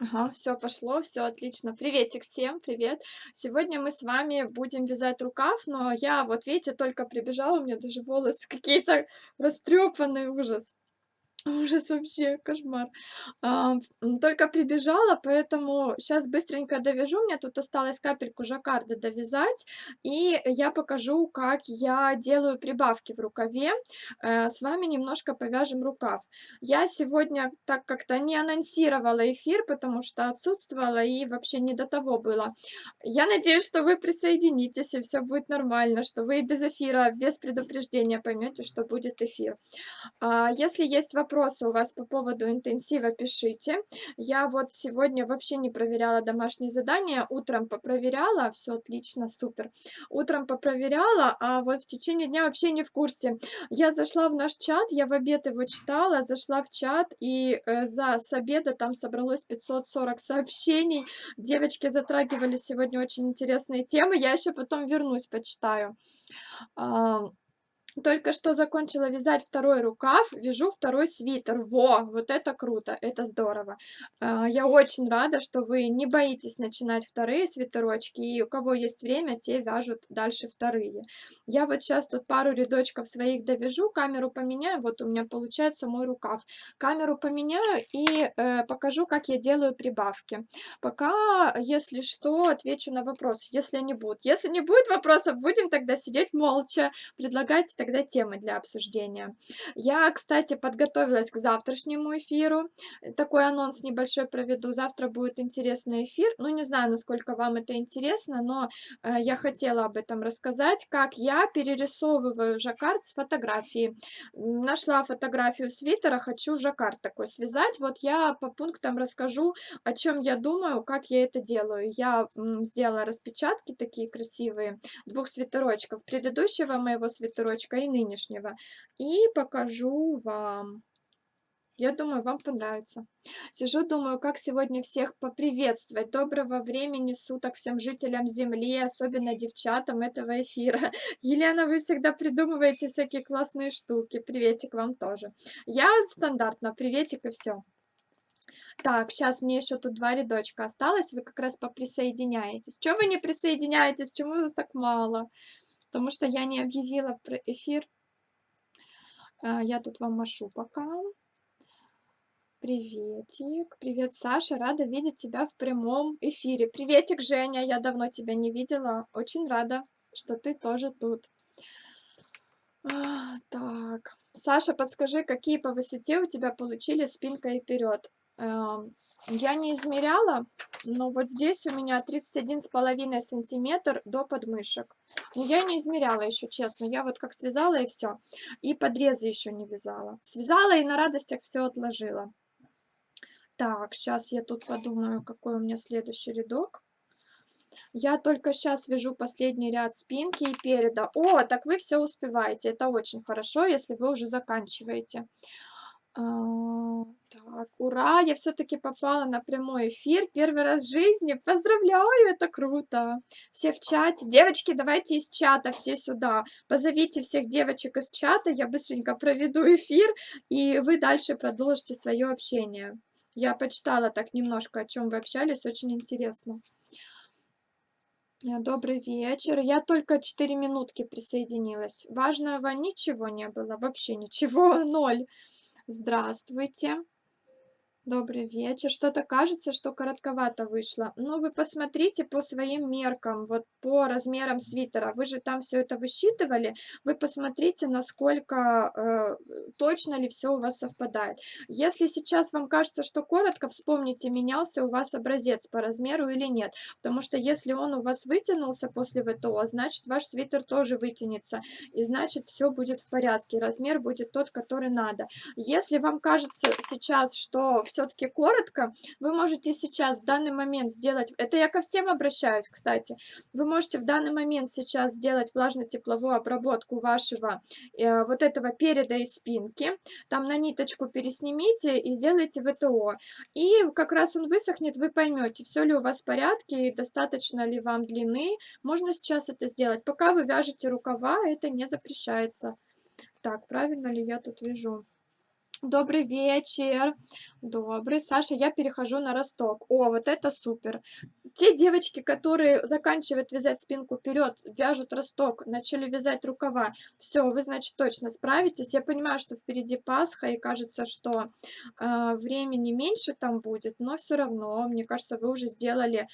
Ага, все пошло, все отлично. Приветик всем, привет. Сегодня мы с вами будем вязать рукав, но я вот, видите, только прибежала, у меня даже волосы какие-то растрепанные, ужас. Ужас вообще, кошмар. Только прибежала, поэтому сейчас быстренько довяжу. Мне тут осталось капельку жаккарда довязать, и я покажу, как я делаю прибавки в рукаве. С вами немножко повяжем рукав. Я сегодня так как-то не анонсировала эфир, потому что отсутствовала и вообще не до того было. Я надеюсь, что вы присоединитесь, и все будет нормально, что вы и без эфира, без предупреждения поймете, что будет эфир. Если есть вопросы у вас по поводу интенсива, пишите. Я вот сегодня вообще не проверяла домашние задания, утром попроверяла, все отлично, супер. Утром попроверяла, а вот в течение дня вообще не в курсе. Я зашла в наш чат, я в обед его читала, зашла в чат, и с обеда там собралось 540 сообщений. Девочки затрагивали сегодня очень интересные темы, я еще потом вернусь, почитаю. А, Только что закончила вязать второй рукав, вяжу второй свитер. Во, вот это круто, это здорово. Я очень рада, что вы не боитесь начинать вторые свитерочки, и у кого есть время, те вяжут дальше вторые. Я вот сейчас тут пару рядочков своих довяжу, камеру поменяю, вот у меня получается мой рукав. Камеру поменяю и покажу, как я делаю прибавки. Пока, если что, отвечу на вопросы, если они будут. Если не будет вопросов, будем тогда сидеть молча. Предлагайте тогда темы для обсуждения. Я, кстати, подготовилась к завтрашнему эфиру. Такой анонс небольшой проведу. Завтра будет интересный эфир. Ну, не знаю, насколько вам это интересно, но я хотела об этом рассказать, как я перерисовываю жаккард с фотографии. Нашла фотографию свитера, хочу жаккард такой связать. Вот я по пунктам расскажу, о чем я думаю, как я это делаю. Я сделала распечатки такие красивые, двух свитерочков, предыдущего моего свитерочка и нынешнего, и покажу вам. Я думаю, вам понравится. Сижу, думаю, как сегодня всех поприветствовать. Доброго времени суток всем жителям Земли, особенно девчатам этого эфира. Елена, вы всегда придумываете всякие классные штуки. Приветик вам тоже. Я стандартно, приветик и все. Так, сейчас мне еще тут 2 рядочка осталось, вы как раз поприсоединяетесь. Чё вы не присоединяетесь? Почему вас так мало? Потому что я не объявила про эфир. Я тут вам машу пока. Приветик. Привет, Саша. Рада видеть тебя в прямом эфире. Приветик, Женя. Я давно тебя не видела. Очень рада, что ты тоже тут. Так. Саша, подскажи, какие по высоте у тебя получили спинка и вперед? Я не измеряла, но вот здесь у меня 31,5 сантиметр до подмышек. Но я не измеряла еще, честно. Я вот как связала и все. И подрезы еще не вязала. Связала и на радостях все отложила. Так, сейчас я тут подумаю, какой у меня следующий рядок. Я только сейчас вяжу последний ряд спинки и переда. О, так вы все успеваете. Это очень хорошо, если вы уже заканчиваете. Так, ура, я все-таки попала на прямой эфир. Первый раз в жизни. Поздравляю, это круто. Все в чате. Девочки, давайте из чата все сюда. Позовите всех девочек из чата. Я быстренько проведу эфир, и вы дальше продолжите свое общение. Я почитала так немножко, о чем вы общались. Очень интересно. Добрый вечер. Я только 4 минутки присоединилась. Важного ничего не было, вообще ничего, ноль. Здравствуйте. Добрый вечер. Что-то кажется, что коротковато вышло. Ну, вы посмотрите по своим меркам, вот по размерам свитера. Вы же там все это высчитывали. Вы посмотрите, насколько точно ли все у вас совпадает. Если сейчас вам кажется, что коротко, вспомните, менялся у вас образец по размеру или нет. Потому что если он у вас вытянулся после ВТО, значит ваш свитер тоже вытянется. И значит все будет в порядке. Размер будет тот, который надо. Если вам кажется сейчас, что все-таки коротко, вы можете сейчас в данный момент сделать, это я ко всем обращаюсь, кстати, вы можете в данный момент сейчас сделать влажно-тепловую обработку вашего вот этого переда и спинки, там на ниточку переснимите и сделайте ВТО. И как раз он высохнет, вы поймете, все ли у вас в порядке, и достаточно ли вам длины. Можно сейчас это сделать. Пока вы вяжете рукава, это не запрещается. Так, правильно ли я тут вяжу? Добрый вечер. Добрый. Саша, я перехожу на росток. О, вот это супер. Те девочки, которые заканчивают вязать спинку вперед, вяжут росток, начали вязать рукава. Все, вы, значит, точно справитесь. Я понимаю, что впереди Пасха, и кажется, что времени меньше там будет, но все равно, мне кажется, вы уже сделали,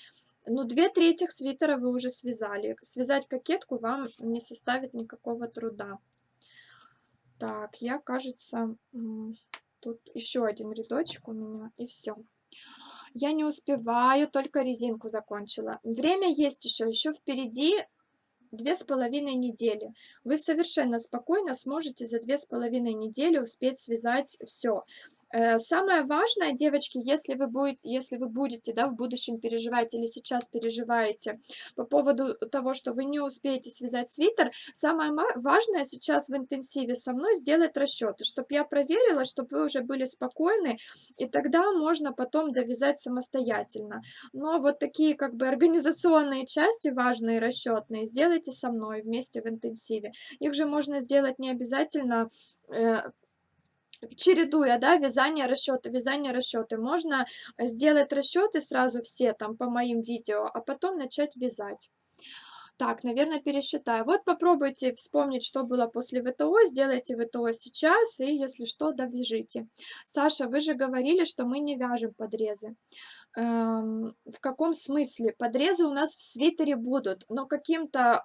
ну, 2/3 свитера вы уже связали. Связать кокетку вам не составит никакого труда. Так, я, кажется, тут еще один рядочек у меня, и все. Я не успеваю, только резинку закончила. Время есть еще впереди 2,5 недели. Вы совершенно спокойно сможете за 2,5 недели успеть связать все. Самое важное, девочки, если вы будете, да, в будущем переживать или сейчас переживаете по поводу того, что вы не успеете связать свитер, самое важное сейчас в интенсиве со мной сделать расчеты, чтобы я проверила, чтобы вы уже были спокойны, и тогда можно потом довязать самостоятельно. Но вот такие как бы организационные части, важные, расчетные, сделайте со мной вместе в интенсиве. Их же можно сделать не обязательно, чередуя, да, вязание, расчеты. Можно сделать расчеты сразу все там по моим видео, а потом начать вязать. Так, наверное, пересчитаю. Вот попробуйте вспомнить, что было после ВТО, сделайте ВТО сейчас и, если что, довяжите. Саша, вы же говорили, что мы не вяжем подрезы. В каком смысле? Подрезы у нас в свитере будут, но каким-то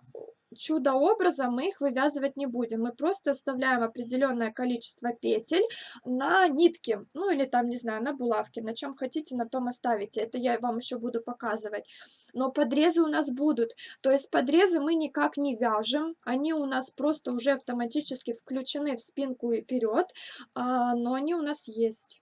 чудо-образом мы их вывязывать не будем. Мы просто оставляем определенное количество петель на нитке, ну или там, не знаю, на булавке, на чем хотите, на том оставите. Это я вам еще буду показывать. Но подрезы у нас будут. То есть подрезы мы никак не вяжем, они у нас просто уже автоматически включены в спинку и вперед, но они у нас есть.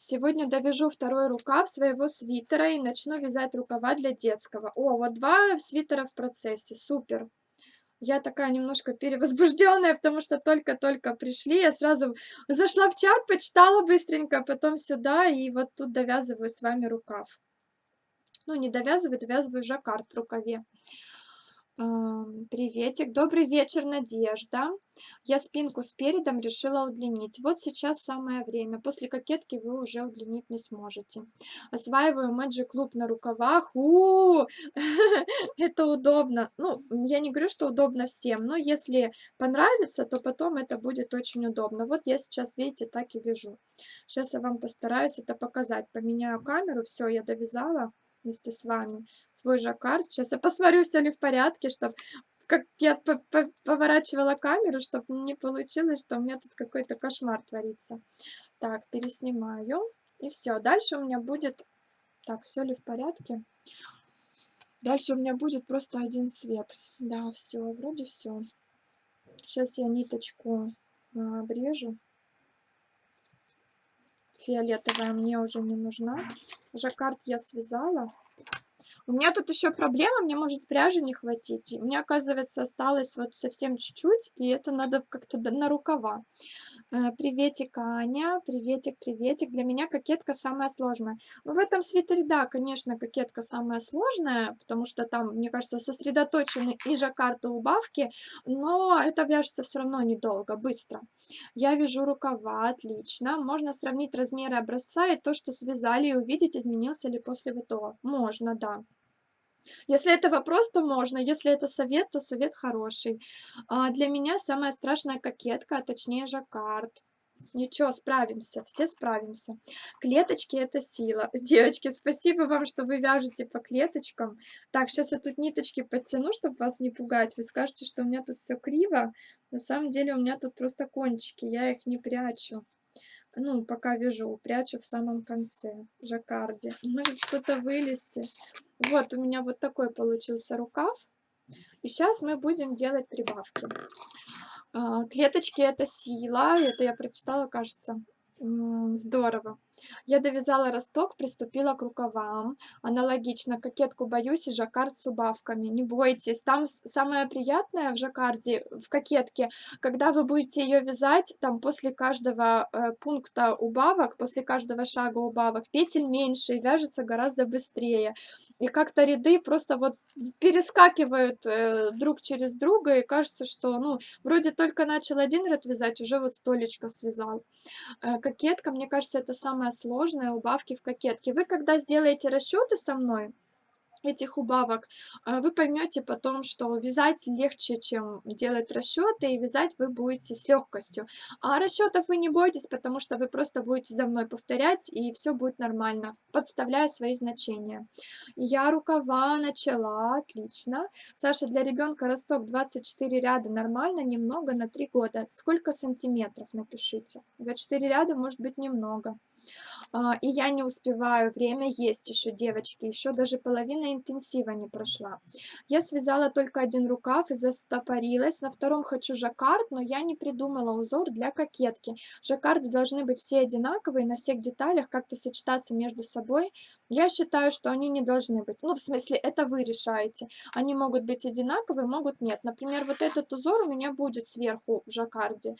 Сегодня довяжу второй рукав своего свитера и начну вязать рукава для детского. О, вот 2 свитера в процессе, супер. Я такая немножко перевозбужденная, потому что только-только пришли. Я сразу зашла в чат, почитала быстренько, потом сюда, и вот тут довязываю с вами рукав. Ну, не довязываю, довязываю жаккард в рукаве. Приветик, добрый вечер, Надежда. Я спинку с передом решила удлинить. Вот сейчас самое время. После кокетки вы уже удлинить не сможете. Осваиваю Magic Loop на рукавах. Это удобно. Ну, я не говорю, что удобно всем, но если понравится, то потом это будет очень удобно. Вот я сейчас, видите, так и вяжу. Сейчас я вам постараюсь это показать. Поменяю камеру. Все, я довязала вместе с вами свой жаккард. Сейчас я посмотрю, все ли в порядке, чтобы как я поворачивала камеру, чтобы не получилось, что у меня тут какой-то кошмар творится. Так, переснимаю. И все. Дальше у меня будет... Так, все ли в порядке? Дальше у меня будет просто один цвет. Да, все, вроде все. Сейчас я ниточку обрежу. Фиолетовая мне уже не нужна. Жаккард я связала. У меня тут еще проблема, мне может пряжи не хватить. У меня, оказывается, осталось вот совсем чуть-чуть, и это надо как-то на рукава. Приветик, Аня. Приветик, приветик. Для меня кокетка самая сложная. Ну, в этом свитере, да, конечно, кокетка самая сложная, потому что там, мне кажется, сосредоточены и жаккард, и убавки, но это вяжется все равно недолго, быстро. Я вяжу рукава, отлично. Можно сравнить размеры образца и то, что связали, и увидеть, изменился ли после ВТО. Можно, да. Если это вопрос, то можно. Если это совет, то совет хороший. Для меня самая страшная кокетка, а точнее жаккард. Ничего, справимся, все справимся. Клеточки — это сила. Девочки, спасибо вам, что вы вяжете по клеточкам. Так, сейчас я тут ниточки подтяну, чтобы вас не пугать. Вы скажете, что у меня тут все криво. На самом деле у меня тут просто кончики, я их не прячу. Ну, пока вяжу, прячу в самом конце, в жаккарде. Может что-то вылезти. Вот, у меня вот такой получился рукав. И сейчас мы будем делать прибавки. Клеточки — это сила, это я прочитала, кажется. Здорово. Я довязала росток, приступила к рукавам. Аналогично кокетку боюсь и жаккард с убавками. Не бойтесь, там самое приятное в жаккарде, в кокетке, когда вы будете ее вязать, там после каждого пункта убавок, после каждого шага убавок, петель меньше и вяжется гораздо быстрее. И как-то ряды просто вот перескакивают друг через друга, и кажется, что, ну, вроде только начал один ряд вязать, уже вот столечко связал. Кокетка, мне кажется, это самое сложное, убавки в кокетке. Вы когда сделаете расчеты со мной этих убавок, вы поймете потом, что вязать легче, чем делать расчеты, и вязать вы будете с легкостью. А расчетов вы не бойтесь, потому что вы просто будете за мной повторять, и все будет нормально, подставляя свои значения. Я рукава начала, отлично. Саша, для ребенка росток 24 ряда нормально, немного на 3 года. Сколько сантиметров, напишите. 24 ряда может быть немного. И я не успеваю, время есть еще, девочки, еще даже половина интенсива не прошла. Я связала только один рукав и застопорилась. На втором хочу жаккард, но я не придумала узор для кокетки. Жаккарды должны быть все одинаковые, на всех деталях как-то сочетаться между собой. Я считаю, что они не должны быть. Ну, в смысле, это вы решаете. Они могут быть одинаковые, могут нет. Например, вот этот узор у меня будет сверху в жаккарде,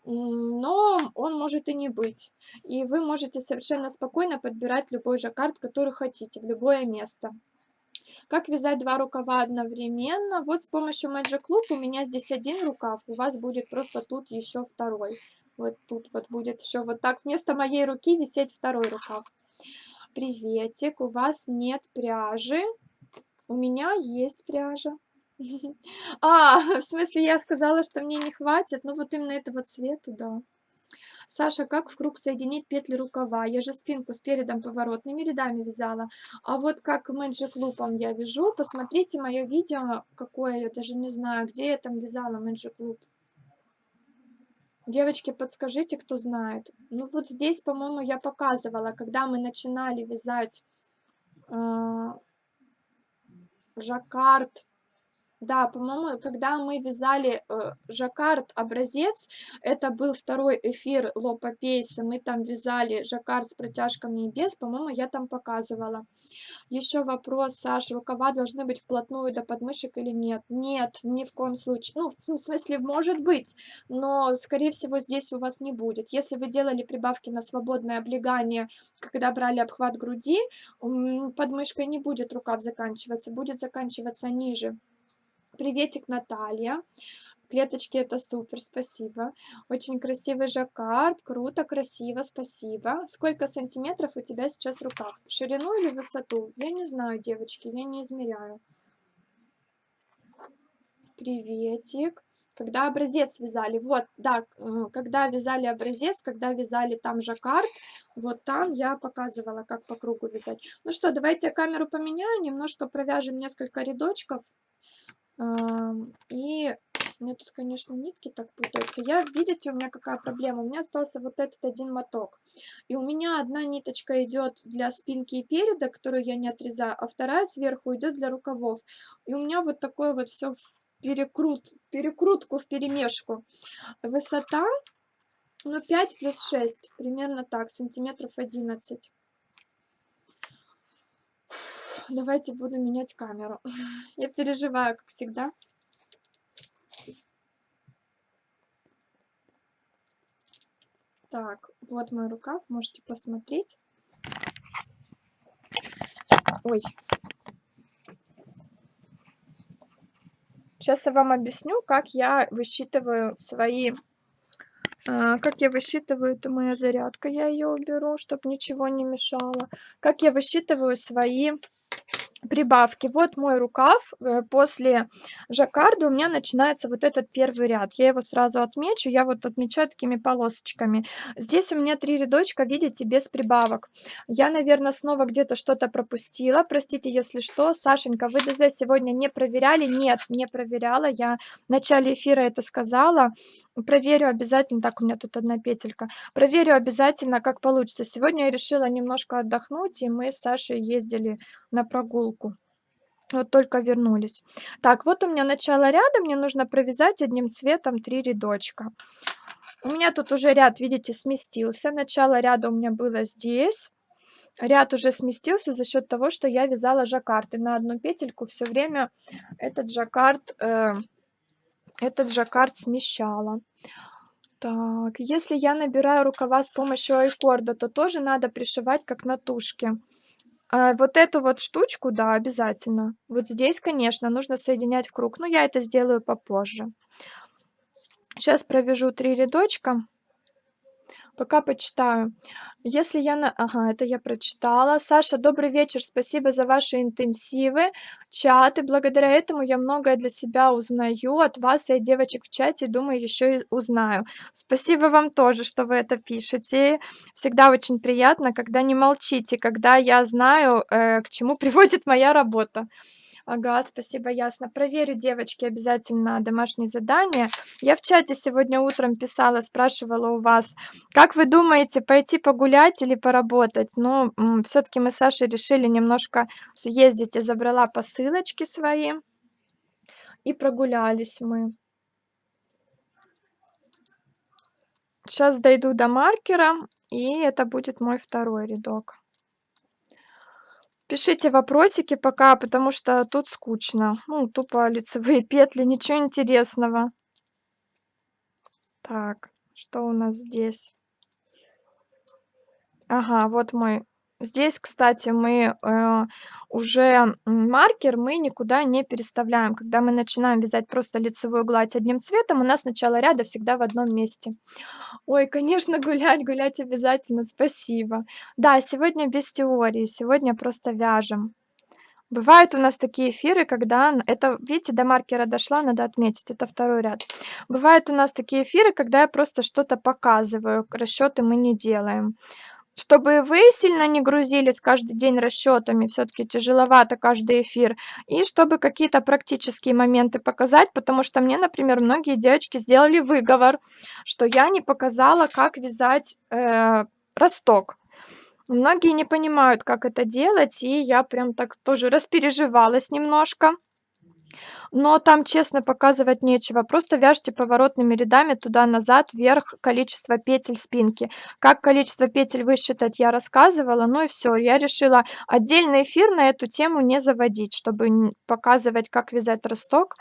но он может и не быть. И вы можете совершенно спокойно подбирать любой жаккард, который хотите, в любое место. Как вязать два рукава одновременно? Вот с помощью Magic Loop у меня здесь один рукав, у вас будет просто тут еще второй. Вот тут вот будет еще вот так вместо моей руки висеть второй рукав. Приветик, у вас нет пряжи? У меня есть пряжа. В смысле, я сказала, что мне не хватит, ну вот именно этого цвета, да. Саша, как в круг соединить петли рукава? Я же спинку с передом поворотными рядами вязала. А вот как Magic Loop'ом я вяжу, посмотрите мое видео, какое, я даже не знаю, где я там вязала Magic Loop. Девочки, подскажите, кто знает. Ну вот здесь, по-моему, я показывала, когда мы начинали вязать жаккард. Да, по-моему, когда мы вязали жаккард образец, это был второй эфир Лопа Пейса, мы там вязали жаккард с протяжками и без, по-моему, я там показывала. Еще вопрос, Саша, рукава должны быть вплотную до подмышек или нет? Нет, ни в коем случае. Ну, в смысле, может быть, но, скорее всего, здесь у вас не будет. Если вы делали прибавки на свободное облегание, когда брали обхват груди, подмышкой не будет рукав заканчиваться, будет заканчиваться ниже. Приветик, Наталья. Клеточки это супер, спасибо. Очень красивый жаккард, круто, красиво, спасибо. Сколько сантиметров у тебя сейчас рукав? В ширину или в высоту? Я не знаю, девочки, я не измеряю. Приветик. Когда образец вязали, вот, да, когда вязали образец, когда вязали там жаккард, вот там я показывала, как по кругу вязать. Ну что, давайте я камеру поменяю, немножко провяжем несколько рядочков. И у меня тут, конечно, нитки так путаются. Видите, у меня какая проблема? У меня остался вот этот один моток. И у меня одна ниточка идет для спинки и переда, которую я не отрезаю, а вторая сверху идет для рукавов. И у меня вот такое вот все в перекрутку, в перемешку. Высота, ну, 5 плюс 6, примерно так, сантиметров 11. Давайте буду менять камеру. Я переживаю, как всегда. Так, вот мой рукав, можете посмотреть. Ой. Сейчас я вам объясню, как я высчитываю свои... Как я высчитываю, это моя зарядка, я ее уберу, чтобы ничего не мешало. Как я высчитываю свои прибавки. Вот мой рукав. После жаккарда у меня начинается вот этот первый ряд. Я его сразу отмечу. Я вот отмечаю такими полосочками. Здесь у меня 3 рядочка, видите, без прибавок. Я, наверное, снова где-то что-то пропустила. Простите, если что. Сашенька, вы ДЗ сегодня не проверяли? Нет, не проверяла. Я в начале эфира это сказала. Проверю обязательно. Так, у меня тут одна петелька. Проверю обязательно, как получится. Сегодня я решила немножко отдохнуть, и мы с Сашей ездили на прогулку. Вот только вернулись. Так, вот у меня начало ряда, мне нужно провязать одним цветом 3 рядочка. У меня тут уже ряд, видите, сместился. Начало ряда у меня было здесь. Ряд уже сместился за счет того, что я вязала жаккард. И на одну петельку все время этот жаккард, этот жаккард смещала. Так, если я набираю рукава с помощью айкорда, то тоже надо пришивать как на тушке. Вот эту вот штучку, да, обязательно. Вот здесь, конечно, нужно соединять в круг, но я это сделаю попозже. Сейчас провяжу 3 рядочка. Пока почитаю. Если я на ага, это я прочитала. Саша, добрый вечер. Спасибо за ваши интенсивы, чаты. Благодаря этому я многое для себя узнаю от вас и от девочек в чате. Думаю, еще и узнаю. Спасибо вам тоже, что вы это пишете. Всегда очень приятно, когда не молчите, когда я знаю, к чему приводит моя работа. Ага, спасибо, ясно. Проверю, девочки, обязательно домашнее задание. Я в чате сегодня утром писала, спрашивала у вас, как вы думаете, пойти погулять или поработать? Ну, все-таки мы с Сашей решили немножко съездить. Я забрала посылочки свои и прогулялись мы. Сейчас дойду до маркера, и это будет мой второй рядок. Пишите вопросики пока, потому что тут скучно. Ну, тупо лицевые петли, ничего интересного. Так, что у нас здесь? Ага, вот мой. Здесь, кстати, мы уже маркер мы никуда не переставляем. Когда мы начинаем вязать просто лицевую гладь одним цветом, у нас начало ряда всегда в одном месте. Ой, конечно, гулять, гулять обязательно, спасибо. Да, сегодня без теории, сегодня просто вяжем. Бывают у нас такие эфиры, когда это, видите, до маркера дошла, надо отметить, это второй ряд. Бывают у нас такие эфиры, когда я просто что-то показываю, расчеты мы не делаем. Чтобы вы сильно не грузились каждый день расчетами, все-таки тяжеловато каждый эфир, и чтобы какие-то практические моменты показать, потому что мне, например, многие девочки сделали выговор, что я не показала, как вязать росток. Многие не понимают, как это делать, и я прям так тоже распереживалась немножко. Но там, честно, показывать нечего. Просто вяжьте поворотными рядами туда-назад, вверх, количество петель спинки. Как количество петель высчитать, я рассказывала. Ну и все. Я решила отдельный эфир на эту тему не заводить, чтобы показывать, как вязать росток.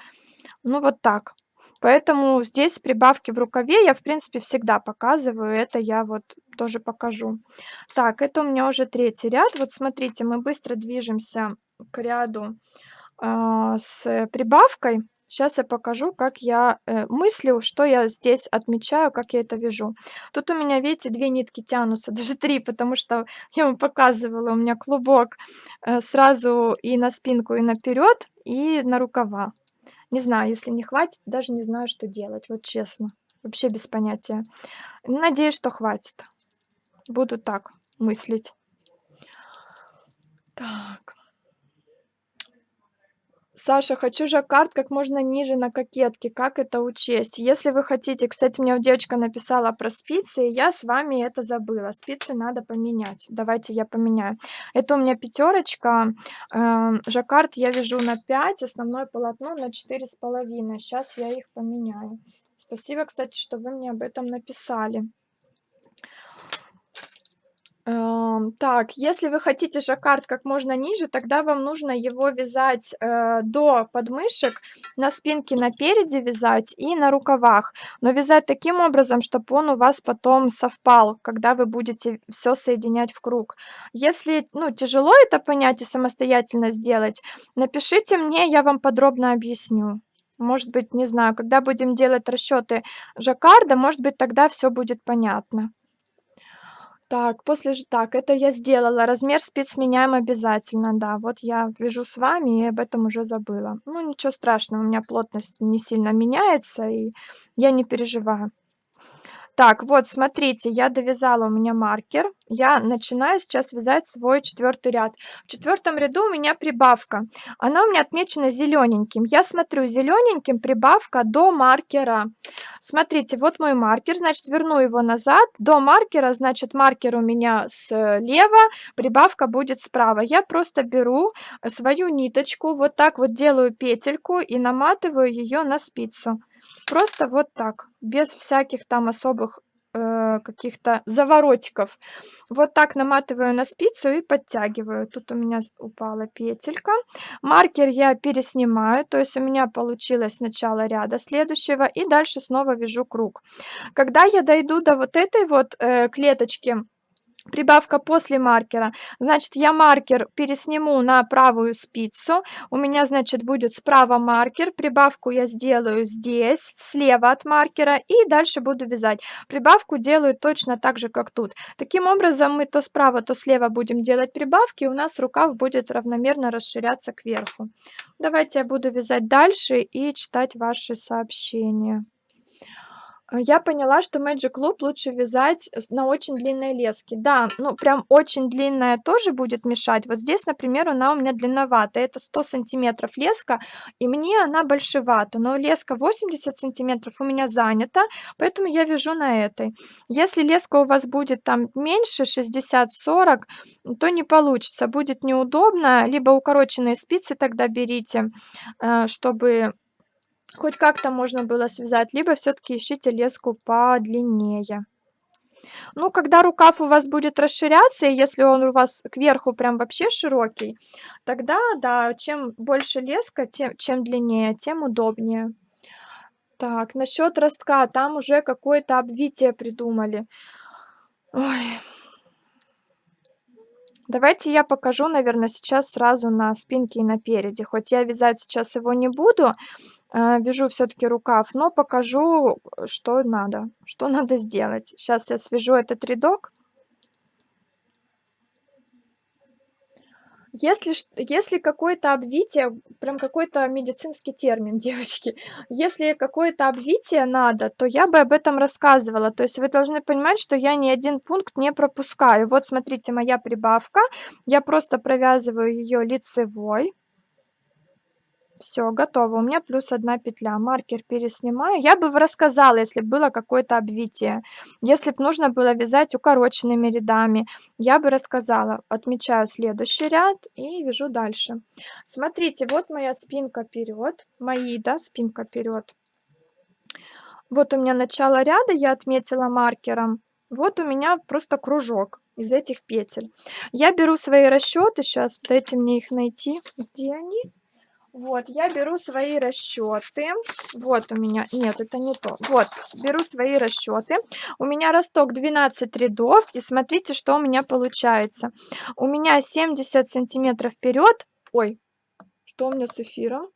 Ну вот так. Поэтому здесь прибавки в рукаве я, в принципе, всегда показываю. Это я вот тоже покажу. Так, это у меня уже третий ряд. Вот смотрите, мы быстро движемся к ряду с прибавкой. Сейчас я покажу, как я мыслю, что я здесь отмечаю, как я это вяжу. Тут у меня, видите, 2 нитки тянутся, даже 3, потому что я вам показывала, у меня клубок сразу и на спинку, и наперед, и на рукава. Не знаю, если не хватит, даже не знаю, что делать, вот честно. Вообще без понятия. Надеюсь, что хватит. Буду так мыслить. Так. Саша, хочу жаккард как можно ниже на кокетке. Как это учесть? Если вы хотите, кстати, мне девочка написала про спицы, и я с вами это забыла. Спицы надо поменять. Давайте я поменяю. Это у меня пятерочка. Жаккард я вяжу на 5, основное полотно на 4,5. Сейчас я их поменяю. Спасибо, кстати, что вы мне об этом написали. Так, если вы хотите жаккард как можно ниже, тогда вам нужно его вязать до подмышек, на спинке напереди вязать и на рукавах. Но вязать таким образом, чтобы он у вас потом совпал, когда вы будете все соединять в круг. Если, ну, тяжело это понять и самостоятельно сделать, напишите мне, я вам подробно объясню. Может быть, не знаю, когда будем делать расчеты жаккарда, может быть, тогда все будет понятно. Так, так, это я сделала. Размер спиц меняем обязательно, да. Вот я вяжу с вами и об этом уже забыла. Ну, ничего страшного, у меня плотность не сильно меняется, и я не переживаю. Так, вот, смотрите, я довязала, у меня маркер. Я начинаю сейчас вязать свой 4-й ряд. В 4-м ряду у меня прибавка. Она у меня отмечена зелененьким. Я смотрю, зелененьким прибавка до маркера. Смотрите, вот мой маркер, значит, верну его назад. До маркера, значит, маркер у меня слева, прибавка будет справа. Я просто беру свою ниточку, вот так вот делаю петельку и наматываю ее на спицу. Просто вот так, без всяких там особых каких-то заворотиков. Вот так наматываю на спицу и подтягиваю. Тут у меня упала петелька. Маркер я переснимаю, то есть у меня получилось начало ряда следующего, и дальше снова вяжу круг. Когда я дойду до вот этой вот клеточки, прибавка после маркера, значит, я маркер пересниму на правую спицу. У меня, значит, будет справа маркер, прибавку я сделаю здесь, слева от маркера, и дальше буду вязать. Прибавку делаю точно так же, как тут. Таким образом, мы то справа, то слева будем делать прибавки, и у нас рукав будет равномерно расширяться кверху. Давайте я буду вязать дальше и читать ваши сообщения. Я поняла, что Magic Loop лучше вязать на очень длинной леске. Да, ну прям очень длинная тоже будет мешать. Вот здесь, например, она у меня длинноватая. Это 100 сантиметров леска, и мне она большевата. Но леска 80 сантиметров у меня занята, поэтому я вяжу на этой. Если леска у вас будет там меньше 60-40, то не получится. Будет неудобно. Либо укороченные спицы тогда берите, чтобы хоть как-то можно было связать, либо все-таки ищите леску подлиннее. Ну, когда рукав у вас будет расширяться, и если он у вас кверху прям вообще широкий, тогда, да, чем больше леска, чем длиннее, тем удобнее. Так, насчет ростка, там уже какое-то обвитие придумали. Ой. Давайте я покажу, наверное, сейчас сразу на спинке и на переде. Хоть я вязать сейчас его не буду, вяжу все-таки рукав, но покажу, что надо сделать. Сейчас я свяжу этот рядок. Если какое-то обвитие, прям какой-то медицинский термин, девочки, если какое-то обвитие надо, то я бы об этом рассказывала. То есть вы должны понимать, что я ни один пункт не пропускаю. Вот смотрите, моя прибавка. Я просто провязываю ее лицевой. Все, готово. У меня плюс 1 петля. Маркер переснимаю. Я бы рассказала, если б было какое-то обвитие. Если б нужно было вязать укороченными рядами, я бы рассказала. Отмечаю следующий ряд и вяжу дальше. Смотрите, вот моя спинка вперед. Спинка вперед. Вот у меня начало ряда, я отметила маркером. Вот у меня просто кружок из этих петель. Я беру свои расчеты. Сейчас, дайте мне их найти. Где они? Вот, я беру свои расчеты. Вот у меня... Нет, это не то. Вот, беру свои расчеты. У меня росток 12 рядов. И смотрите, что у меня получается. У меня 70 сантиметров вперед. Ой, что у меня с эфиром?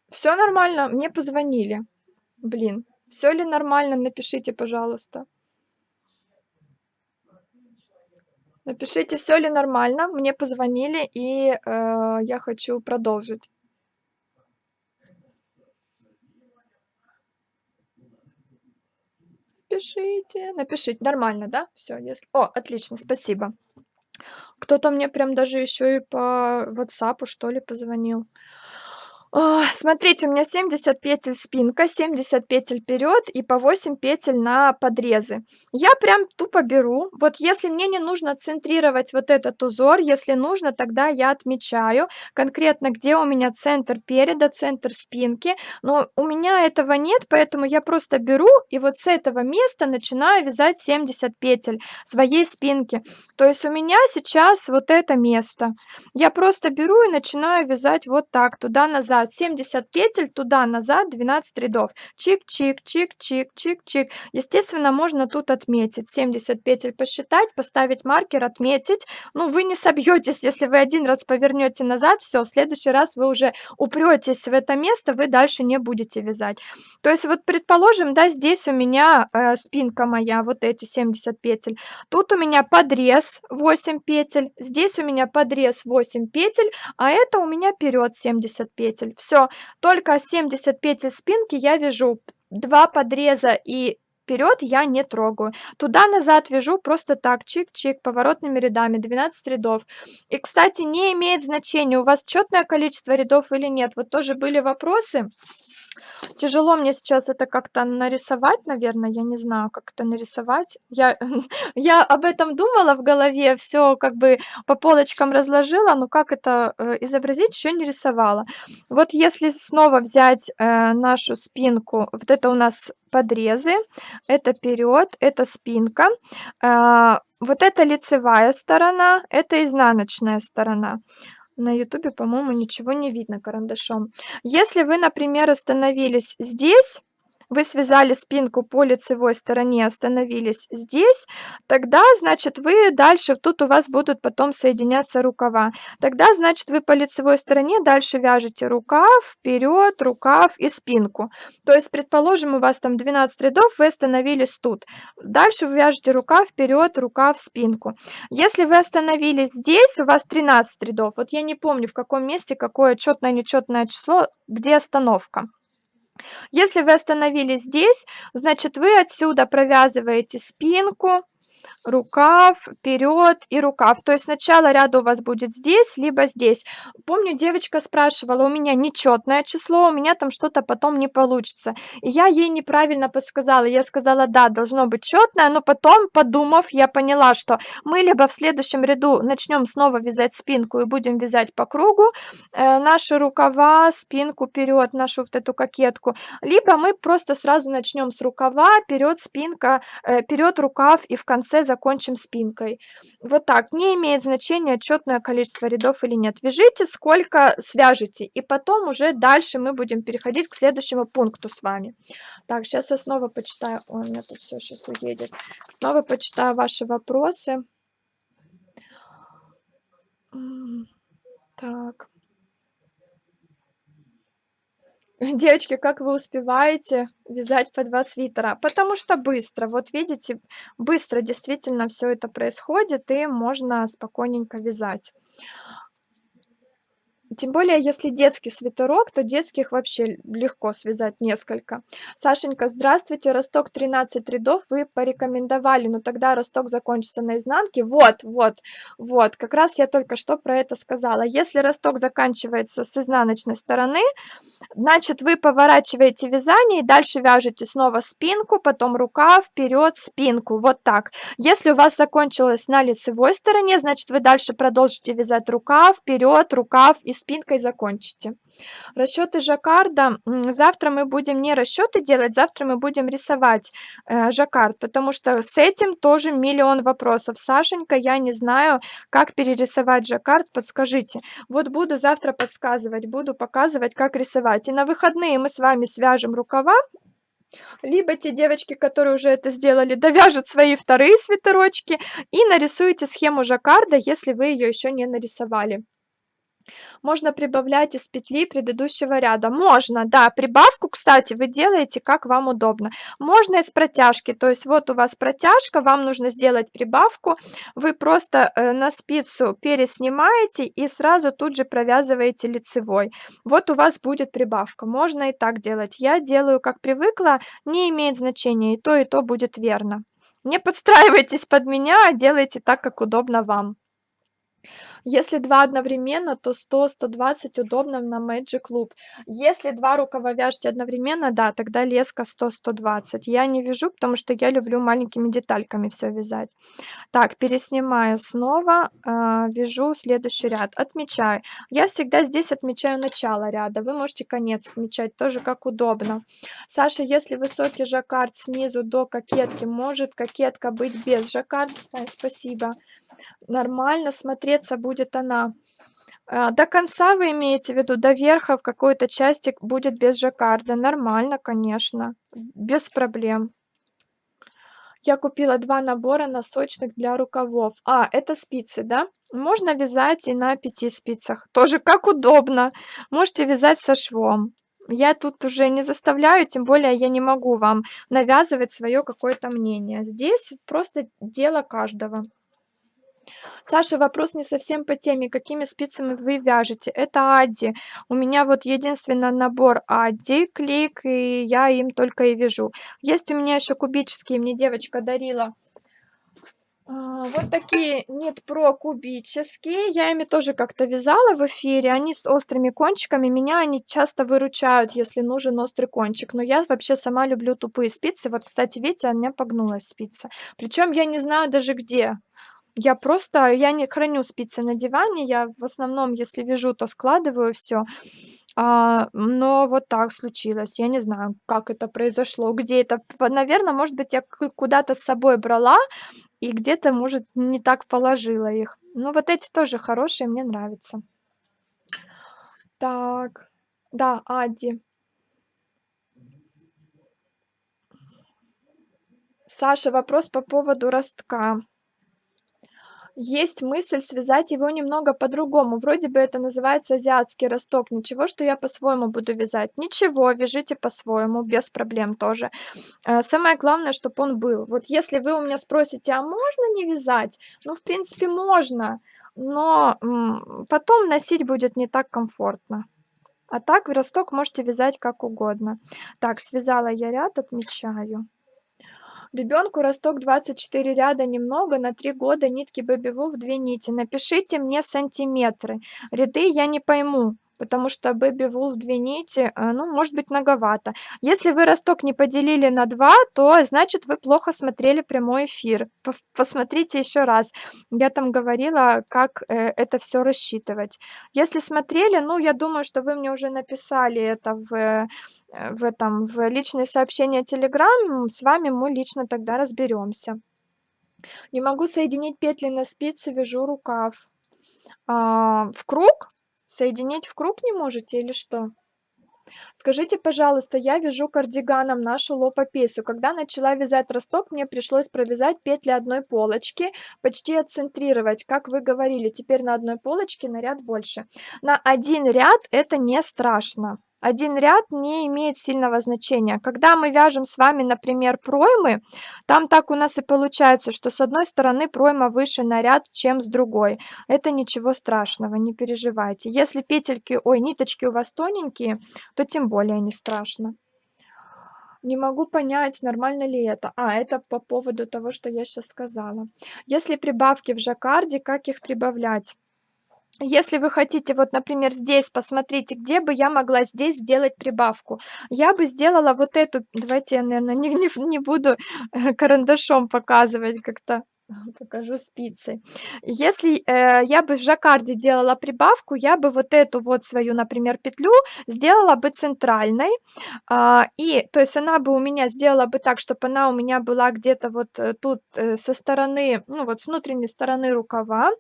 Все нормально, мне позвонили. Блин, все ли нормально? Напишите, пожалуйста. Напишите, все ли нормально. Мне позвонили, и я хочу продолжить. Напишите. Нормально, да? Все. Если... О, отлично, спасибо. Кто-то мне прям даже еще и по "Ватсапу", что ли, позвонил. Смотрите, у меня 70 петель спинка, 70 петель вперед и по 8 петель на подрезы. Я прям тупо беру. Вот если мне не нужно центрировать вот этот узор, если нужно, тогда я отмечаю конкретно, где у меня центр переда, центр спинки. Но у меня этого нет, поэтому я просто беру и вот с этого места начинаю вязать 70 петель своей спинки. То есть у меня сейчас вот это место. Я просто беру и начинаю вязать вот так, туда-назад. 70 петель, туда-назад, 12 рядов. Чик-чик, чик-чик, чик-чик. Естественно, можно тут отметить. 70 петель посчитать, поставить маркер, отметить. Ну, вы не собьетесь, если вы один раз повернете назад, все, в следующий раз вы уже упретесь в это место, вы дальше не будете вязать. То есть вот предположим, да, здесь у меня спинка моя, вот эти 70 петель. Тут у меня подрез 8 петель, здесь у меня подрез 8 петель, а это у меня вперед 70 петель. Все, только 70 петель спинки я вяжу, 2 подреза и вперед я не трогаю. Туда-назад вяжу просто так, чик-чик, поворотными рядами, 12 рядов. И, кстати, не имеет значения, у вас четное количество рядов или нет. Вот тоже были вопросы. Тяжело мне сейчас это как-то нарисовать, наверное, я не знаю, как это нарисовать. Я я об этом думала в голове, все как бы по полочкам разложила, но как это, изобразить, еще не рисовала. Вот если снова взять, нашу спинку, вот это у нас подрезы, это вперед, это спинка, вот это лицевая сторона, это изнаночная сторона. На "Ютубе", по-моему, ничего не видно карандашом. Если вы, например, остановились здесь, вы связали спинку по лицевой стороне, остановились здесь, тогда, значит, вы дальше тут у вас будут потом соединяться рукава. Тогда, значит, вы по лицевой стороне дальше вяжете рукав, вперед, рукав и спинку. То есть, предположим, у вас там 12 рядов, вы остановились тут. Дальше вы вяжете рукав, вперед, рукав, спинку. Если вы остановились здесь, у вас 13 рядов. Вот я не помню, в каком месте какое четное, нечетное число, где остановка. Если вы остановились здесь, значит, вы отсюда провязываете спинку, рукав, вперед и рукав. То есть начало ряда у вас будет здесь, либо здесь. Помню, девочка спрашивала, у меня нечетное число, у меня там что-то потом не получится. И я ей неправильно подсказала. Я сказала, да, должно быть четное, но потом, подумав, я поняла, что мы либо в следующем ряду начнем снова вязать спинку и будем вязать по кругу наши рукава, спинку вперед, нашу вот эту кокетку, либо мы просто сразу начнем с рукава, вперед спинка, вперед рукав и в конце закончим спинкой. Вот так. Не имеет значения четное количество рядов или нет. Вяжите, сколько свяжете, и потом уже дальше мы будем переходить к следующему пункту с вами. Так, сейчас я снова почитаю. Ой, у меня тут все сейчас уедет. Снова почитаю ваши вопросы. Так. Девочки, как вы успеваете вязать по 2 свитера? Потому что быстро. Вот видите, быстро действительно все это происходит, и можно спокойненько вязать. Тем более, если детский свитерок, то детских вообще легко связать несколько. Сашенька, здравствуйте. Росток 13 рядов вы порекомендовали, но тогда росток закончится на изнанке. Вот. Как раз я только что про это сказала. Если росток заканчивается с изнаночной стороны, значит, вы поворачиваете вязание и дальше вяжете снова спинку, потом рукав, вперед, спинку. Вот так. Если у вас закончилось на лицевой стороне, значит, вы дальше продолжите вязать рукав, вперед, рукав и спинкой закончите. Расчеты жаккарда. Завтра мы будем не расчеты делать, завтра мы будем рисовать жаккард, потому что с этим тоже миллион вопросов. Сашенька, я не знаю, как перерисовать жаккард, подскажите. Вот буду завтра подсказывать, буду показывать, как рисовать. И на выходные мы с вами свяжем рукава, либо те девочки, которые уже это сделали, довяжут свои вторые свитерочки и нарисуете схему жаккарда, если вы ее еще не нарисовали. Можно прибавлять из петли предыдущего ряда. Можно, да. Прибавку, кстати, вы делаете, как вам удобно. Можно из протяжки. То есть вот у вас протяжка, вам нужно сделать прибавку. Вы просто на спицу переснимаете и сразу тут же провязываете лицевой. Вот у вас будет прибавка. Можно и так делать. Я делаю, как привыкла, не имеет значения. И то будет верно. Не подстраивайтесь под меня, а делайте так, как удобно вам. Если 2 одновременно, то 100-120 удобно на Magic Loop. Если 2 рукава вяжете одновременно, да, тогда леска 100-120. Я не вяжу, потому что я люблю маленькими детальками все вязать. Так, переснимаю снова, вяжу следующий ряд, отмечаю. Я всегда здесь отмечаю начало ряда, вы можете конец отмечать, тоже как удобно. Саша, если высокий жаккард снизу до кокетки, может кокетка быть без жаккарда? Сань, спасибо. Нормально смотреться будет она. До конца вы имеете в виду, до верха в какой-то части будет без жаккарда. Нормально, конечно, без проблем. Я купила 2 набора носочных для рукавов. Это спицы, да? Можно вязать и на 5 спицах. Тоже как удобно. Можете вязать со швом. Я тут уже не заставляю, тем более я не могу вам навязывать свое какое-то мнение. Здесь просто дело каждого. Саша, вопрос не совсем по теме. Какими спицами вы вяжете? Это Адди. У меня вот единственный набор Адди, клик, и я им только и вяжу. Есть у меня еще кубические, мне девочка дарила Вот такие Нитпро кубические. Я ими тоже как-то вязала в эфире. Они с острыми кончиками. Меня они часто выручают, если нужен острый кончик. Но я вообще сама люблю тупые спицы. Вот, кстати, видите, у меня погнулась спица. Причем я не знаю даже где. Я не храню спицы на диване. Я в основном, если вяжу, то складываю все. Но вот так случилось. Я не знаю, как это произошло, где это. Наверное, может быть, я куда-то с собой брала, и где-то, может, не так положила их. Ну, вот эти тоже хорошие, мне нравятся. Так, да, Адди. Саша, вопрос по поводу ростка. Есть мысль связать его немного по-другому. Вроде бы это называется азиатский росток. Ничего, что я по-своему буду вязать. Ничего, вяжите по-своему, без проблем тоже. Самое главное, чтобы он был. Вот если вы у меня спросите: "А можно не вязать?" Ну, в принципе, можно, но, потом носить будет не так комфортно. А так в росток можете вязать как угодно. Так, связала я ряд, отмечаю. Ребенку росток 24 ряда немного, на 3 года нитки Baby Wool в 2 нити. Напишите мне сантиметры. Ряды я не пойму, потому что Baby Wool в 2 нити, ну, может быть, многовато. Если вы росток не поделили на 2, то значит вы плохо смотрели прямой эфир. Посмотрите еще раз. Я там говорила, как это все рассчитывать. Если смотрели, ну, я думаю, что вы мне уже написали это в личные сообщения "Телеграм", с вами мы лично тогда разберемся. Не могу соединить петли на спице, вяжу рукав. В круг? Соединить в круг не можете или что? Скажите, пожалуйста, я вяжу кардиганом нашу лопапесу. Когда начала вязать росток, мне пришлось провязать петли одной полочки, почти отцентрировать, как вы говорили. Теперь на одной полочке на ряд больше. На один ряд это не страшно. Один ряд не имеет сильного значения. Когда мы вяжем с вами, например, проймы, там так у нас и получается, что с одной стороны пройма выше на ряд, чем с другой. Это ничего страшного, не переживайте. Если ниточки у вас тоненькие, то тем более не страшно. Не могу понять, нормально ли это. Это по поводу того, что я сейчас сказала. Если прибавки в жаккарде, как их прибавлять? Если вы хотите, вот, например, здесь, посмотрите, где бы я могла здесь сделать прибавку. Я бы сделала вот эту, давайте я, наверное, не буду карандашом показывать как-то, покажу спицей. Если я бы в жаккарде делала прибавку, я бы вот эту вот свою, например, петлю сделала бы центральной, и, то есть она бы у меня сделала бы так, чтобы она у меня была где-то вот тут со стороны, ну вот с внутренней стороны рукава,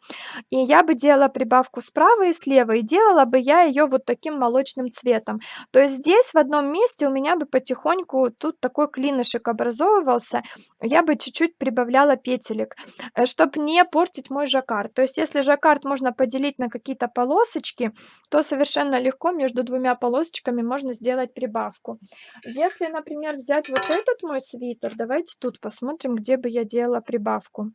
и я бы делала прибавку справа и слева, и делала бы я ее вот таким молочным цветом. То есть здесь в одном месте у меня бы потихоньку тут такой клинышек образовывался, я бы чуть-чуть прибавляла петелек, чтобы не портить мой жаккард. То есть если жаккард можно поделить на какие-то полосочки, то совершенно легко между двумя полосочками можно сделать прибавку. Если, например, взять вот этот мой свитер, давайте тут посмотрим, где бы я делала прибавку.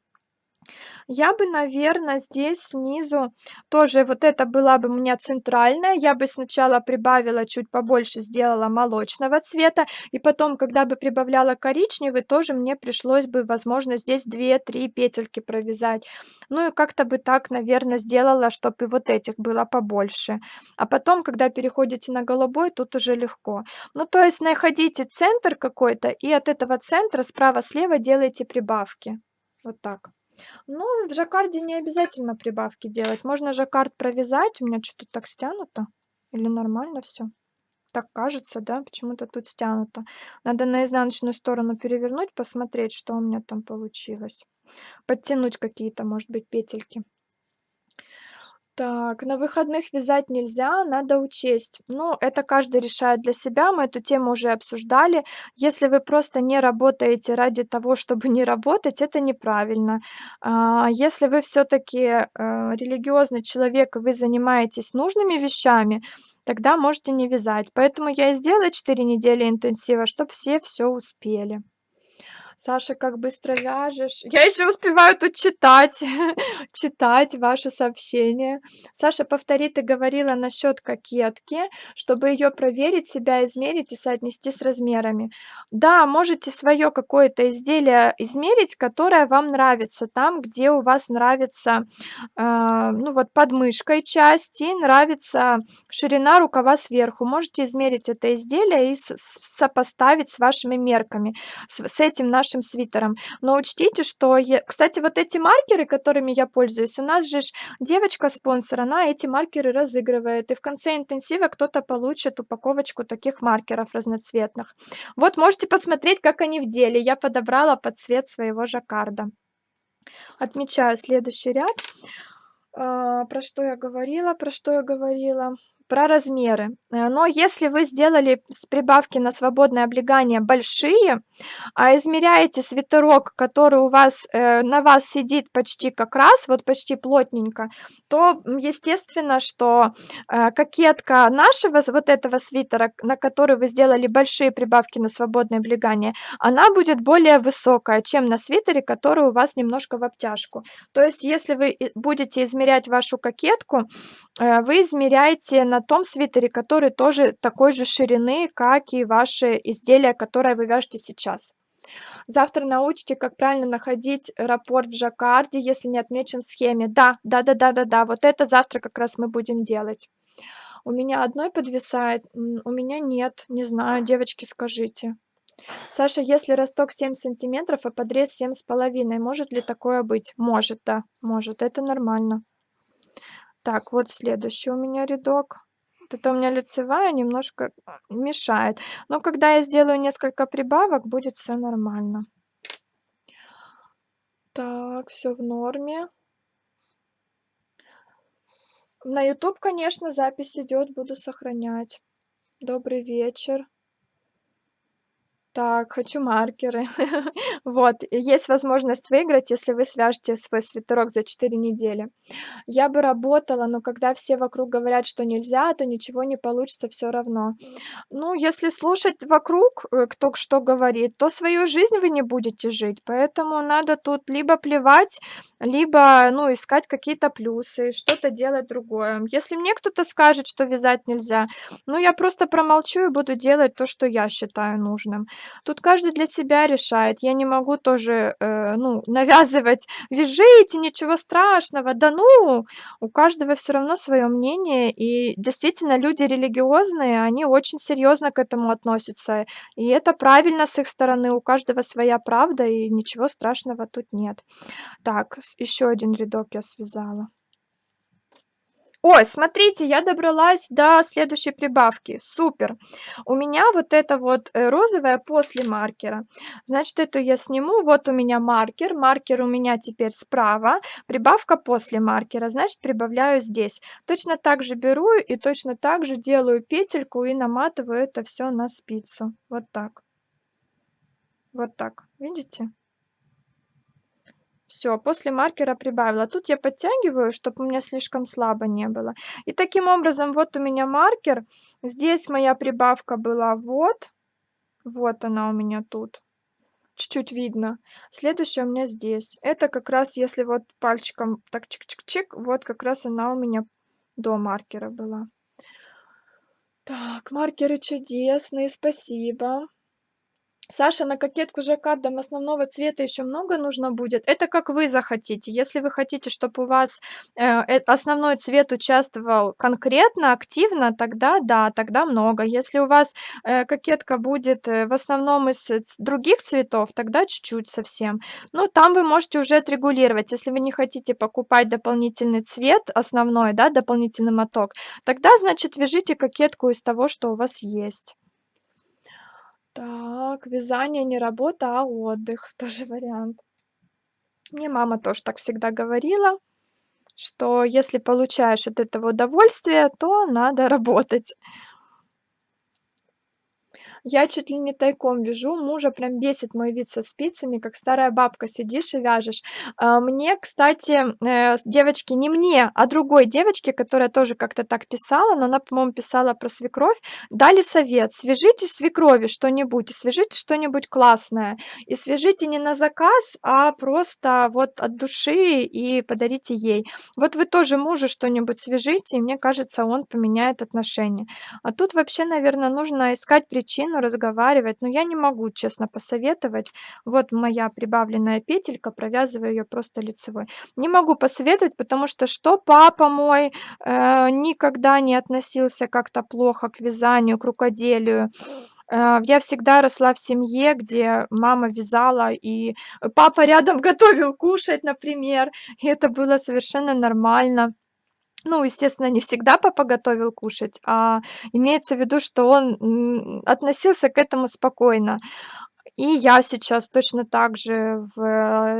Я бы, наверное, здесь снизу тоже вот это была бы у меня центральная. Я бы сначала прибавила чуть побольше, сделала молочного цвета, и потом, когда бы прибавляла коричневый, тоже мне пришлось бы, возможно, здесь 2-3 петельки провязать. Ну и как-то бы так, наверное, сделала, чтобы и вот этих было побольше. А потом, когда переходите на голубой, тут уже легко. Ну, то есть находите центр какой-то, и от этого центра справа-слева делайте прибавки. Вот так. Ну, в жаккарде не обязательно прибавки делать. Можно жаккард провязать. У меня что-то так стянуто. Или нормально все? Так кажется, да? Почему-то тут стянуто. Надо на изнаночную сторону перевернуть, посмотреть, что у меня там получилось. Подтянуть какие-то, может быть, петельки. Так, на выходных вязать нельзя, надо учесть. Ну, это каждый решает для себя, мы эту тему уже обсуждали. Если вы просто не работаете ради того, чтобы не работать, это неправильно. Если вы все-таки религиозный человек, и вы занимаетесь нужными вещами, тогда можете не вязать. Поэтому я и сделала 4 недели интенсива, чтобы все успели. Саша, как быстро вяжешь. Я еще успеваю тут читать, читать ваши сообщения. Саша, повтори, ты говорила насчет кокетки, чтобы ее проверить, себя измерить и соотнести с размерами. Да, можете свое какое-то изделие измерить, которое вам нравится, там, где у вас нравится, ну вот подмышкой часть и нравится ширина рукава сверху. Можете измерить это изделие и сопоставить с вашими мерками с этим нашим свитером. Но учтите, что кстати, вот эти маркеры, которыми я пользуюсь, у нас же ж девочка-спонсор, она эти маркеры разыгрывает, и в конце интенсива кто-то получит упаковочку таких маркеров разноцветных. Вот можете посмотреть, как они в деле. Я подобрала под цвет своего жаккарда. Отмечаю следующий ряд. Про что я говорила, про что я говорила? Про размеры. Но если вы сделали с прибавки на свободное облегание большие, а измеряете свитерок, который у вас, на вас сидит почти как раз, вот почти плотненько, то, естественно, что, кокетка нашего вот этого свитера, на который вы сделали большие прибавки на свободное облегание, она будет более высокая, чем на свитере, который у вас немножко в обтяжку. То есть если вы будете измерять вашу кокетку, вы измеряете на том свитере, который тоже такой же ширины, как и ваши изделия, которые вы вяжете сейчас. Завтра научите, как правильно находить раппорт в жаккарде, если не отмечен в схеме. Да, да-да-да-да-да, вот это завтра как раз мы будем делать. У меня одной подвисает, у меня нет, не знаю, девочки, скажите. Саша, если росток 7 сантиметров, а подрез 7,5, может ли такое быть? Может, да, может, это нормально. Так, вот следующий у меня рядок. Вот это у меня лицевая немножко мешает. Но когда я сделаю несколько прибавок, будет все нормально. Так, все в норме. На YouTube, конечно, запись идет, буду сохранять. Добрый вечер. Так, хочу маркеры. Вот, есть возможность выиграть, если вы свяжете свой свитерок за 4 недели. Я бы работала, но когда все вокруг говорят, что нельзя, то ничего не получится все равно. Ну, если слушать вокруг, кто что говорит, то свою жизнь вы не будете жить. Поэтому надо тут либо плевать, либо, ну, искать какие-то плюсы, что-то делать другое. Если мне кто-то скажет, что вязать нельзя, ну, я просто промолчу и буду делать то, что я считаю нужным. Тут каждый для себя решает. Я не могу тоже, ну, навязывать: "Вяжите, ничего страшного". Да ну! У каждого все равно свое мнение, и действительно люди религиозные, они очень серьезно к этому относятся. И это правильно с их стороны, у каждого своя правда, и ничего страшного тут нет. Так, еще один рядок я связала. Ой, смотрите, я добралась до следующей прибавки. Супер! У меня вот это вот, розовое после маркера. Значит, эту я сниму. Вот у меня маркер. Маркер у меня теперь справа. Прибавка после маркера. Значит, прибавляю здесь. Точно так же беру и точно так же делаю петельку и наматываю это все на спицу. Вот так. Вот так. Видите? Все, после маркера прибавила. Тут я подтягиваю, чтобы у меня слишком слабо не было. И таким образом, вот у меня маркер. Здесь моя прибавка была вот. Вот она у меня тут. Чуть-чуть видно. Следующая у меня здесь. Это как раз, если вот пальчиком так чик-чик-чик, вот как раз она у меня до маркера была. Так, маркеры чудесные, спасибо. Саша, на кокетку с жаккардом основного цвета еще много нужно будет. Это как вы захотите. Если вы хотите, чтобы у вас основной цвет участвовал конкретно, активно, тогда да, тогда много. Если у вас кокетка будет в основном из других цветов, тогда чуть-чуть совсем. Ну, там вы можете уже отрегулировать. Если вы не хотите покупать дополнительный цвет, основной, да, дополнительный моток, тогда, значит, вяжите кокетку из того, что у вас есть. Так, вязание не работа, а отдых. Тоже вариант. Мне мама тоже так всегда говорила, что если получаешь от этого удовольствие, то надо работать. Я чуть ли не тайком вяжу, мужа прям бесит мой вид со спицами, как старая бабка сидишь и вяжешь. Мне, кстати, девочки, не мне, а другой девочке, которая тоже как-то так писала, но она, по-моему, писала про свекровь, дали совет: свяжите свекрови что-нибудь, и свяжите что-нибудь классное, и свяжите не на заказ, а просто вот от души и подарите ей. Вот вы тоже мужу что-нибудь свяжите, и мне кажется, он поменяет отношение. А тут вообще, наверное, нужно искать причину, разговаривать. Но я не могу, честно, посоветовать. Вот моя прибавленная петелька, провязываю ее просто лицевой. Не могу посоветовать, потому что папа мой никогда не относился как-то плохо к вязанию, к рукоделию. Я всегда росла в семье, где мама вязала, и папа рядом готовил кушать, например, и это было совершенно нормально. Ну, естественно, не всегда папа готовил кушать, а имеется в виду, что он, относился к этому спокойно. И я сейчас точно так же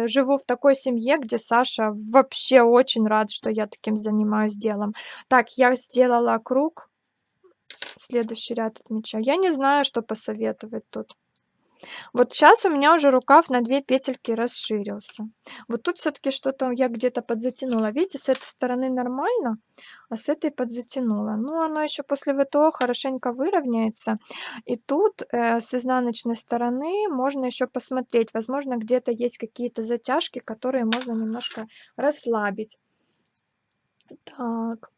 живу в такой семье, где Саша вообще очень рад, что я таким занимаюсь делом. Так, я сделала круг, следующий ряд отмечаю. Я не знаю, что посоветовать тут. Вот сейчас у меня уже рукав на 2 петельки расширился. Вот тут все таки что-то я где-то подзатянула. Видите, с этой стороны нормально, а с этой подзатянула. Ну, оно еще после ВТО хорошенько выровняется. И тут, с изнаночной стороны можно еще посмотреть. Возможно, где-то есть какие-то затяжки, которые можно немножко расслабить. Так.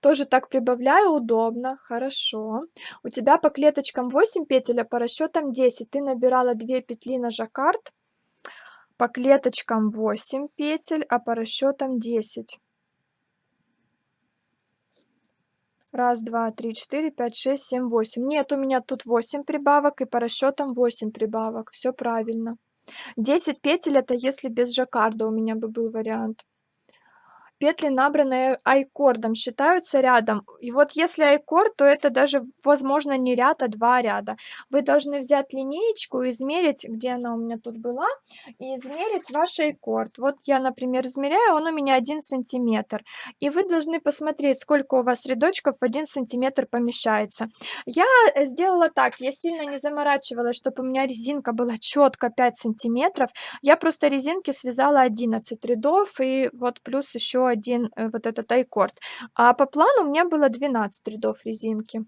Тоже так прибавляю, удобно, хорошо. У тебя по клеточкам 8 петель, а по расчетам 10. Ты набирала 2 петли на жаккард, по клеточкам 8 петель, а по расчетам 10. Раз, два, три, четыре, пять, шесть, семь, восемь. Нет, у меня тут 8 прибавок и по расчетам 8 прибавок. Все правильно. 10 петель это если без жаккарда у меня бы был вариант. Петли, набранные айкордом, считаются рядом. И вот если айкорд, то это даже, возможно, не ряд, а 2 ряда. Вы должны взять линеечку, измерить, где она у меня тут была, и измерить ваш айкорд. Вот я, например, измеряю, он у меня 1 сантиметр. И вы должны посмотреть, сколько у вас рядочков в 1 сантиметр помещается. Я сделала так, я сильно не заморачивалась, чтобы у меня резинка была четко 5 сантиметров. Я просто резинки связала 11 рядов и вот плюс еще один вот этот айкорд. А по плану у меня было 12 рядов резинки.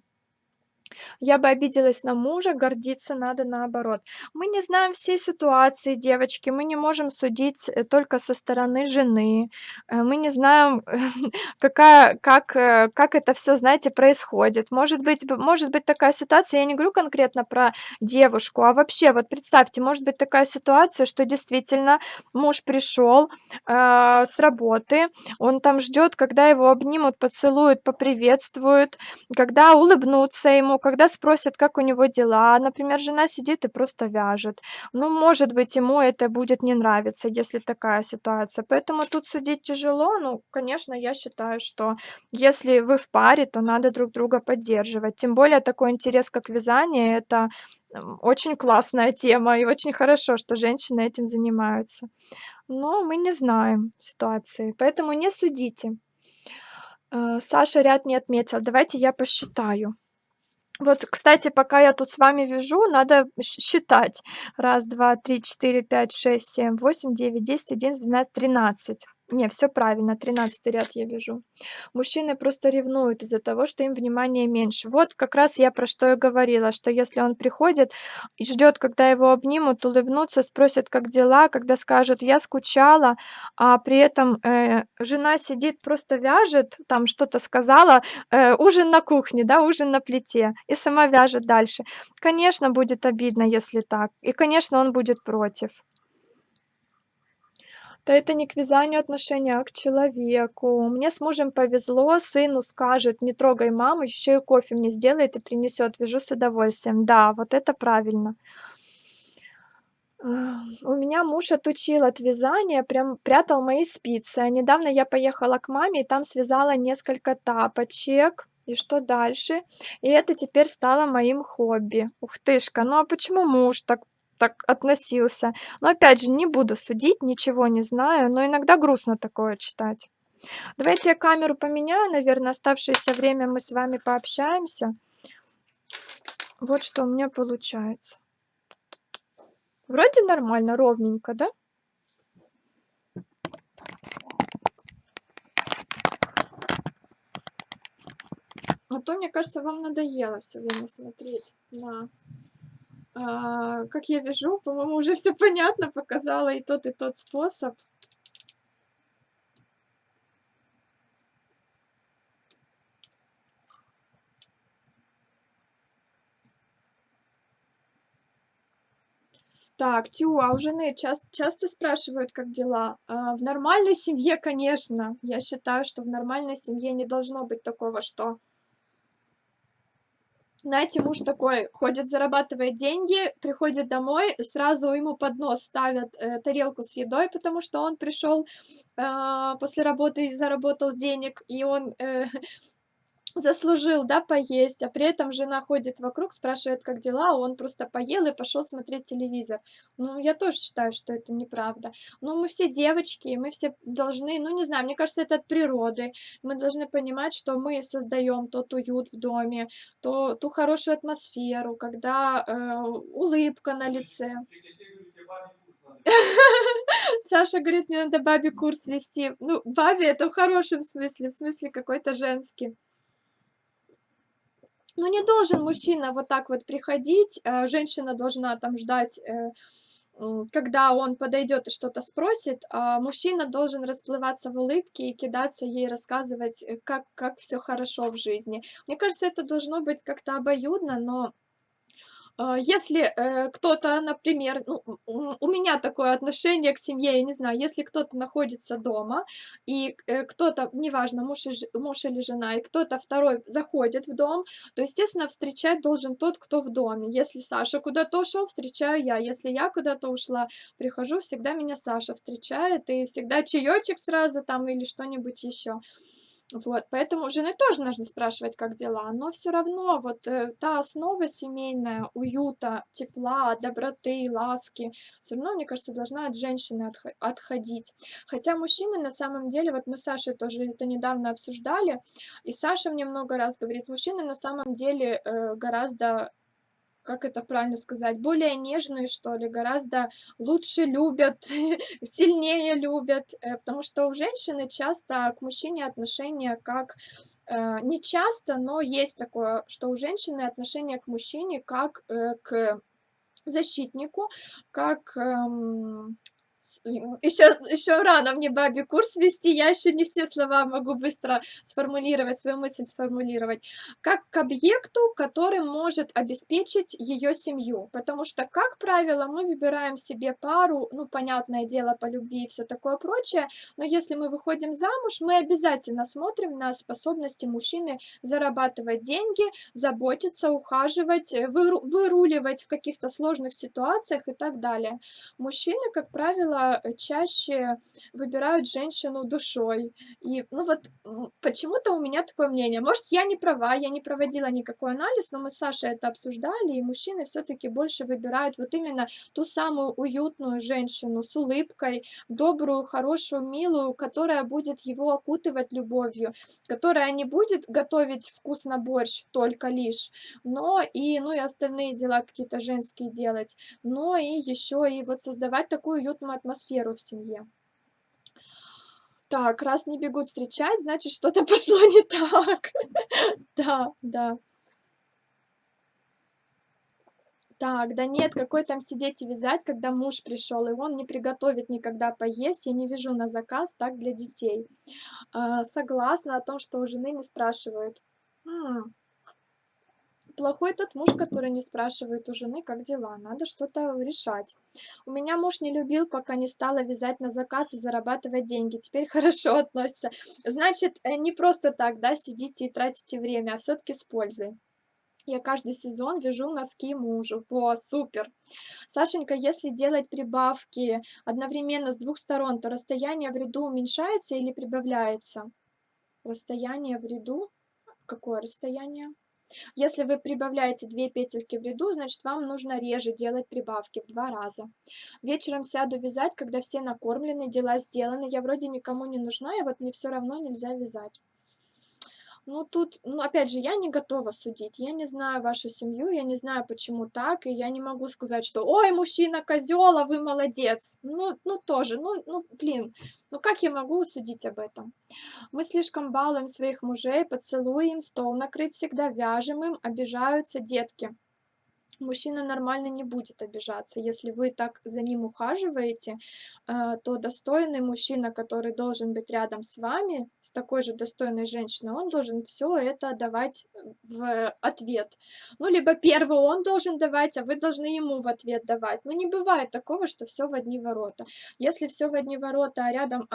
Я бы обиделась на мужа, гордиться надо наоборот. Мы не знаем всей ситуации, девочки, мы не можем судить только со стороны жены. Мы не знаем, как это все, знаете, происходит. Может быть такая ситуация, я не говорю конкретно про девушку, а вообще, вот представьте, может быть такая ситуация, что действительно муж пришел с работы, он там ждет, когда его обнимут, поцелуют, поприветствуют, когда улыбнутся ему, когда спросят, как у него дела. Например, жена сидит и просто вяжет. Ну, может быть, ему это будет не нравиться, если такая ситуация. Поэтому тут судить тяжело. Ну, конечно, я считаю, что если вы в паре, то надо друг друга поддерживать. Тем более такой интерес, как вязание, это очень классная тема, и очень хорошо, что женщины этим занимаются. Но мы не знаем ситуации, поэтому не судите. Саша ряд не отметил. Давайте я посчитаю. Вот, кстати, пока я тут с вами вяжу, надо считать. Раз, 2, 3, 4, 5, 6, 7, 8, 9, 10, 11, 12, 13. Не, все правильно, 13 ряд я вяжу. Мужчины просто ревнуют из-за того, что им внимания меньше. Вот как раз я про что и говорила, что если он приходит и ждет, когда его обнимут, улыбнутся, спросят, как дела, когда скажут: "Я скучала", а при этом, жена сидит, просто вяжет, там что-то сказала, ужин на кухне, да, ужин на плите, и сама вяжет дальше. Конечно, будет обидно, если так. И, конечно, он будет против. Да это не к вязанию отношения, а к человеку. Мне с мужем повезло, сыну скажет: "Не трогай маму", еще и кофе мне сделает и принесет. Вяжу с удовольствием. Да, вот это правильно. У меня муж отучил от вязания, прям прятал мои спицы. А недавно я поехала к маме и там связала несколько тапочек. И что дальше? И это теперь стало моим хобби. Ух тышка, ну а почему муж так относился? Но опять же, не буду судить, ничего не знаю, но иногда грустно такое читать. Давайте я камеру поменяю, наверное, оставшееся время мы с вами пообщаемся. Вот что у меня получается. Вроде нормально, ровненько, да? А то, мне кажется, вам надоело все время смотреть на, как я вяжу. По-моему, уже все понятно, показала и тот способ. Так, Тю, а у жены часто спрашивают, как дела? В нормальной семье, конечно. Я считаю, что в нормальной семье не должно быть такого, что, знаете, муж такой ходит, зарабатывает деньги, приходит домой, сразу ему под нос ставят тарелку с едой, потому что он пришел после работы и заработал денег, и он заслужил, да, поесть, а при этом жена ходит вокруг, спрашивает, как дела, а он просто поел и пошел смотреть телевизор. Ну, я тоже считаю, что это неправда. Но мы все девочки, и мы все должны, ну, не знаю, мне кажется, это от природы. Мы должны понимать, что мы создаем тот уют в доме, ту хорошую атмосферу, когда улыбка на лице. Саша говорит, мне надо бабе курс вести. Ну, бабе это в хорошем смысле, в смысле какой-то женский. Ну, не должен мужчина вот так вот приходить, женщина должна там ждать, когда он подойдет и что-то спросит, а мужчина должен расплываться в улыбке и кидаться ей рассказывать, как все хорошо в жизни. Мне кажется, это должно быть как-то обоюдно, но если, кто-то, например, ну, у меня такое отношение к семье, я не знаю, если кто-то находится дома, и, кто-то, неважно, муж или жена, и кто-то второй заходит в дом, то, естественно, встречать должен тот, кто в доме. Если Саша куда-то ушел, встречаю я. Если я куда-то ушла, прихожу, всегда меня Саша встречает, и всегда чаечек сразу там или что-нибудь еще. Вот, поэтому у жены тоже нужно спрашивать, как дела, но все равно вот, та основа семейная, уюта, тепла, доброты, ласки, все равно, мне кажется, должна от женщины отходить. Хотя мужчины на самом деле, вот мы с Сашей тоже это недавно обсуждали, и Саша мне много раз говорит, мужчины на самом деле, гораздо, как это правильно сказать, более нежные, что ли, гораздо лучше любят, сильнее любят, потому что у женщины часто к мужчине отношение как, не часто, но есть такое, что у женщины отношение к мужчине как, к защитнику, как, еще рано мне бабе курс вести, я еще не все слова могу быстро сформулировать, свою мысль сформулировать. Как к объекту, который может обеспечить ее семью. Потому что, как правило, мы выбираем себе пару, ну, понятное дело, по любви и все такое прочее, но если мы выходим замуж, мы обязательно смотрим на способности мужчины зарабатывать деньги, заботиться, ухаживать, выруливать в каких-то сложных ситуациях и так далее. Мужчины, как правило, чаще выбирают женщину душой. И, ну вот, почему-то у меня такое мнение. Может, я не права, я не проводила никакой анализ, но мы с Сашей это обсуждали, и мужчины все-таки больше выбирают вот именно ту самую уютную женщину с улыбкой, добрую, хорошую, милую, которая будет его окутывать любовью, которая не будет готовить вкусно борщ только лишь, но и, ну, и остальные дела какие-то женские делать, но и еще и вот создавать такую уютную атмосферу в семье. Так, раз не бегут встречать, значит, что-то пошло не так. Да, да. Так, да нет, какой там сидеть и вязать, когда муж пришел, и он не приготовит никогда поесть. Я не вяжу на заказ, так для детей. Согласна о том, что у жены не спрашивают. М, Плохой тот муж, который не спрашивает у жены, как дела. Надо что-то решать. У меня муж не любил, пока не стала вязать на заказ и зарабатывать деньги. Теперь хорошо относится. Значит, не просто так, да, сидите и тратите время, а все-таки с пользой. Я каждый сезон вяжу носки мужу. Во, супер. Сашенька, если делать прибавки одновременно с двух сторон, то расстояние в ряду уменьшается или прибавляется? Расстояние в ряду? Какое расстояние? Если вы прибавляете 2 петельки в ряду, значит, вам нужно реже делать прибавки в 2 раза. Вечером сяду вязать, когда все накормлены, дела сделаны. Я вроде никому не нужна, и вот мне все равно нельзя вязать. Ну, тут, ну, опять же, я не готова судить. Я не знаю вашу семью, я не знаю, почему так, и я не могу сказать, что: "Ой, мужчина козел, а вы молодец". Ну тоже, ну, блин, ну как я могу судить об этом? Мы слишком балуем своих мужей, поцелуем, стол накрыть всегда, вяжем им, обижаются детки. Мужчина нормально не будет обижаться. Если вы так за ним ухаживаете, то достойный мужчина, который должен быть рядом с вами, с такой же достойной женщиной, он должен все это давать в ответ. Ну, либо первый он должен давать, а вы должны ему в ответ давать. Ну, не бывает такого, что все в одни ворота. Если все в одни ворота, а рядом,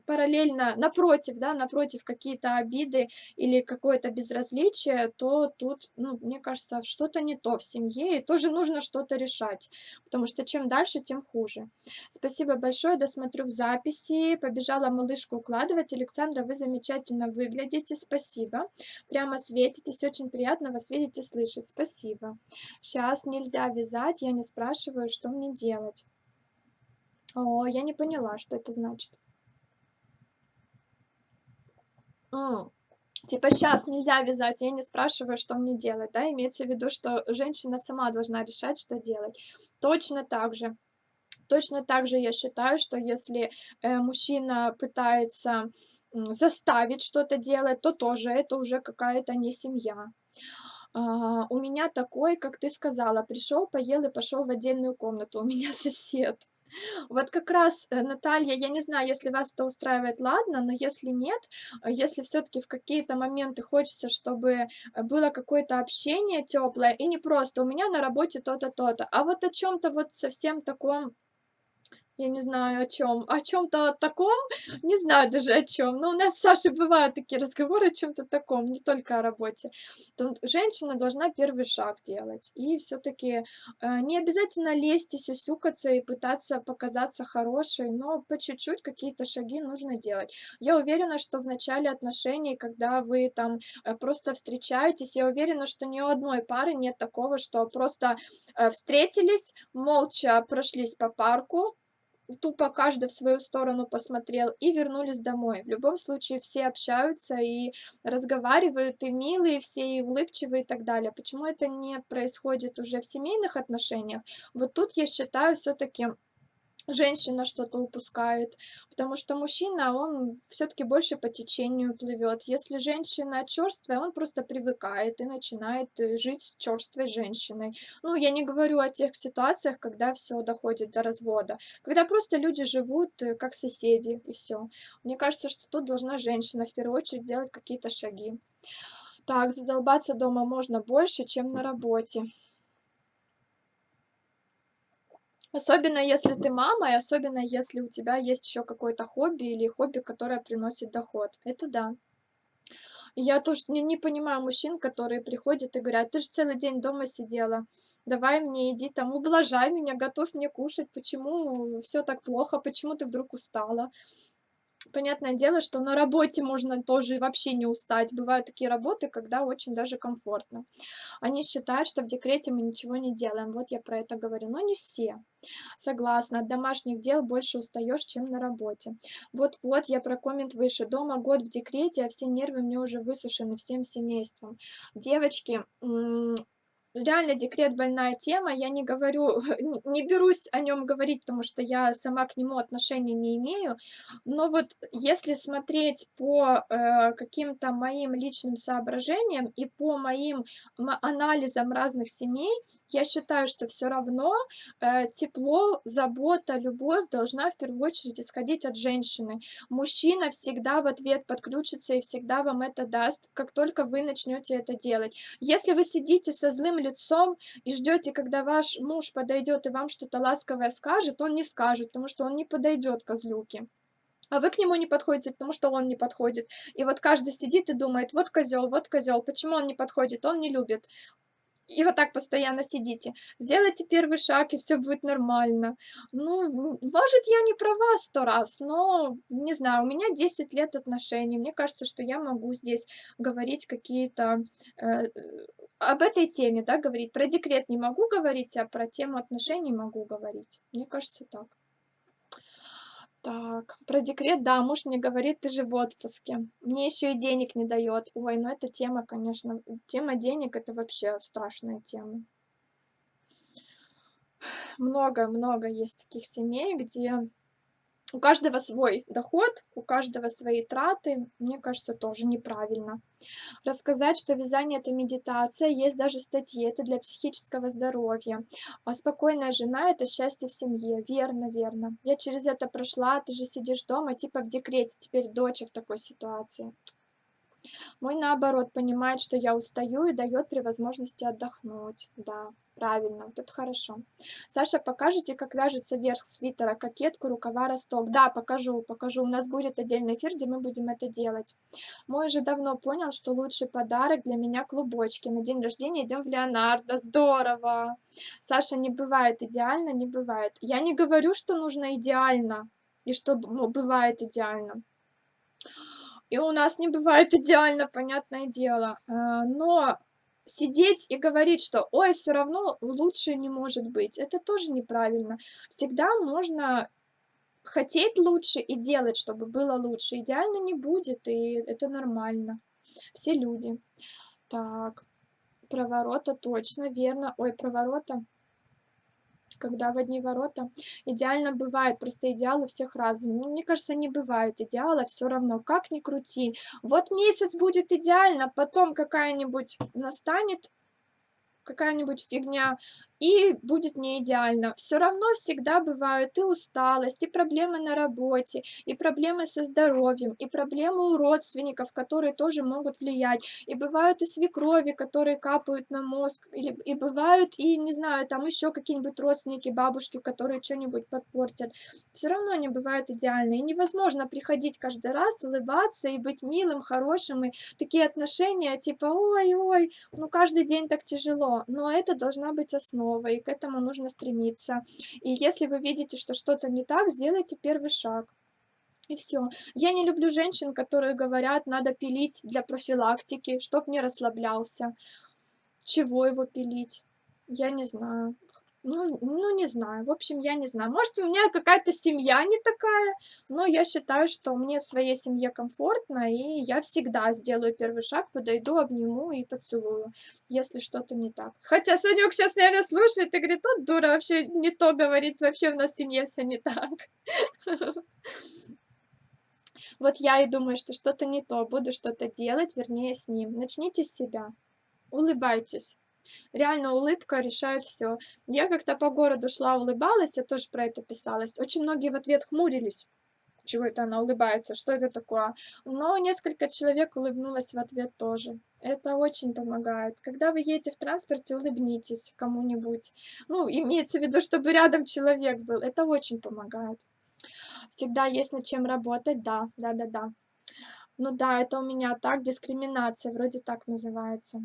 параллельно, напротив, да, напротив какие-то обиды или какое-то безразличие, то тут, ну, мне кажется, что-то не то в семье, и тоже нужно что-то решать, потому что чем дальше, тем хуже. Спасибо большое, досмотрю в записи. Побежала малышку укладывать. Александра, вы замечательно выглядите, спасибо. Прямо светитесь, очень приятно вас видеть и слышать, спасибо. Сейчас нельзя вязать, я не спрашиваю, что мне делать. О, я не поняла, что это значит. М. Типа сейчас нельзя вязать, я не спрашиваю, что мне делать, да? Имеется в виду, что женщина сама должна решать, что делать. Точно так же. Точно так же я считаю, что если, мужчина пытается, заставить что-то делать, то тоже это уже какая-то не семья. У меня такой, как ты сказала, пришел, поел и пошел в отдельную комнату. У меня сосед. Вот как раз, Наталья, я не знаю, если вас это устраивает, ладно, но если нет, если все-таки в какие-то моменты хочется, чтобы было какое-то общение теплое, и не просто у меня на работе то-то, то-то, а вот о чем-то вот совсем таком, я не знаю о чем-то таком, не знаю даже о чем. Но у нас с Сашей бывают такие разговоры о чем-то таком, не только о работе. То женщина должна первый шаг делать. И все-таки не обязательно лезть и сюсюкаться и пытаться показаться хорошей, но по чуть-чуть какие-то шаги нужно делать. Я уверена, что в начале отношений, когда вы там просто встречаетесь, я уверена, что ни у одной пары нет такого, что просто встретились, молча прошлись по парку, тупо каждый в свою сторону посмотрел и вернулись домой. В любом случае все общаются и разговаривают, и милые все, и улыбчивые, и так далее. Почему это не происходит уже в семейных отношениях? Вот тут я считаю, все-таки женщина что-то упускает, потому что мужчина, он все-таки больше по течению плывет. Если женщина черствая, он просто привыкает и начинает жить с черствой женщиной. Ну, я не говорю о тех ситуациях, когда все доходит до развода, когда просто люди живут как соседи и все. Мне кажется, что тут должна женщина в первую очередь делать какие-то шаги. Так, задолбаться дома можно больше, чем на работе. Особенно если ты мама, и особенно если у тебя есть еще какое-то хобби или хобби, которое приносит доход. Это да. И я тоже не понимаю мужчин, которые приходят и говорят: "Ты же целый день дома сидела, давай мне иди там ублажай меня, готовь мне кушать. Почему все так плохо? Почему ты вдруг устала?" Понятное дело, что на работе можно тоже и вообще не устать. Бывают такие работы, когда очень даже комфортно. Они считают, что в декрете мы ничего не делаем. Вот я про это говорю, но не все. Согласна, от домашних дел больше устаешь, чем на работе. Вот-вот, я про коммент выше. Дома год в декрете, а все нервы мне уже высушены всем семейством. Девочки, реально декрет больная тема. Я не говорю, не берусь о нем говорить, потому что я сама к нему отношения не имею. Но вот если смотреть по каким-то моим личным соображениям и по моим анализам разных семей, я считаю, что все равно тепло, забота, любовь должна в первую очередь исходить от женщины. Мужчина всегда в ответ подключится и всегда вам это даст, как только вы начнете это делать. Если вы сидите со злым лицом и ждете, когда ваш муж подойдет и вам что-то ласковое скажет, он не скажет, потому что он не подойдет, козлюки. А вы к нему не подходите, потому что он не подходит. И вот каждый сидит и думает: вот козел, почему он не подходит, он не любит. И вот так постоянно сидите. Сделайте первый шаг, и все будет нормально. Ну, может, я не права 100 раз, но не знаю, у меня 10 лет отношений. Мне кажется, что я могу здесь говорить какие-то, э, об этой теме, да, говорить. Про декрет не могу говорить, а про тему отношений могу говорить. Мне кажется, так. Так. Так, про декрет, да, муж мне говорит: "Ты же в отпуске". Мне еще и денег не дает. Ой, ну эта тема, конечно, тема денег — это вообще страшная тема. Много есть таких семей, где у каждого свой доход, у каждого свои траты. Мне кажется, тоже неправильно. Рассказать, что вязание — это медитация, есть даже статьи, это для психического здоровья. А спокойная жена — это счастье в семье. Верно, верно. Я через это прошла, ты же сидишь дома, типа в декрете, теперь дочь в такой ситуации. Мой, наоборот, понимает, что я устаю и дает при возможности отдохнуть. Да, правильно, вот это хорошо. Саша, покажете, как вяжется верх свитера, кокетку, рукава, росток? Да, покажу, покажу. У нас будет отдельный эфир, где мы будем это делать. Мой уже давно понял, что лучший подарок для меня клубочки. На день рождения идем в Леонардо. Здорово! Саша, не бывает идеально, не бывает. Я не говорю, что нужно идеально и что бывает идеально. И у нас не бывает идеально, понятное дело. Но сидеть и говорить, что ой, все равно лучше не может быть, это тоже неправильно. Всегда можно хотеть лучше и делать, чтобы было лучше. Идеально не будет, и это нормально. Все люди. Так, про ворота точно, верно. Ой, про ворота. Когда в одни ворота. Идеально бывает, просто идеалы у всех разные. Ну, мне кажется, не бывает идеала все равно, как ни крути. Вот месяц будет идеально, потом какая-нибудь настанет какая-нибудь фигня, и будет не идеально. Все равно всегда бывают и усталость, и проблемы на работе, и проблемы со здоровьем, и проблемы у родственников, которые тоже могут влиять. И бывают и свекрови, которые капают на мозг, и бывают, и, не знаю, там еще какие-нибудь родственники, бабушки, которые что-нибудь подпортят. Все равно не бывает идеально. И невозможно приходить каждый раз, улыбаться и быть милым, хорошим, и такие отношения, типа, ой-ой, ну, каждый день так тяжело, но это должна быть основа, и к этому нужно стремиться. И если вы видите, что что-то не так, сделайте первый шаг. И все. Я не люблю женщин, которые говорят, надо пилить для профилактики, чтоб не расслаблялся. Чего его пилить? Я не знаю. Ну, не знаю. В общем, я не знаю. Может, у меня какая-то семья не такая, но я считаю, что мне в своей семье комфортно, и я всегда сделаю первый шаг, подойду, обниму и поцелую, если что-то не так. Хотя Санёк сейчас, наверное, слушает и говорит: "Вот дура, вообще не то говорит, вообще у нас в семье все не так". Вот я и думаю, что что-то не то, буду что-то делать, вернее, с ним. Начните с себя. Улыбайтесь. Реально улыбка решает все. Я как-то по городу шла, улыбалась, я тоже про это писалась. Очень многие в ответ хмурились. Чего это она улыбается? Что это такое? Но несколько человек улыбнулось в ответ тоже. Это очень помогает. Когда вы едете в транспорте, улыбнитесь кому-нибудь. Ну, имеется в виду, чтобы рядом человек был. Это очень помогает. Всегда есть над чем работать, да, да-да-да. Ну да, это у меня так, дискриминация, вроде так называется.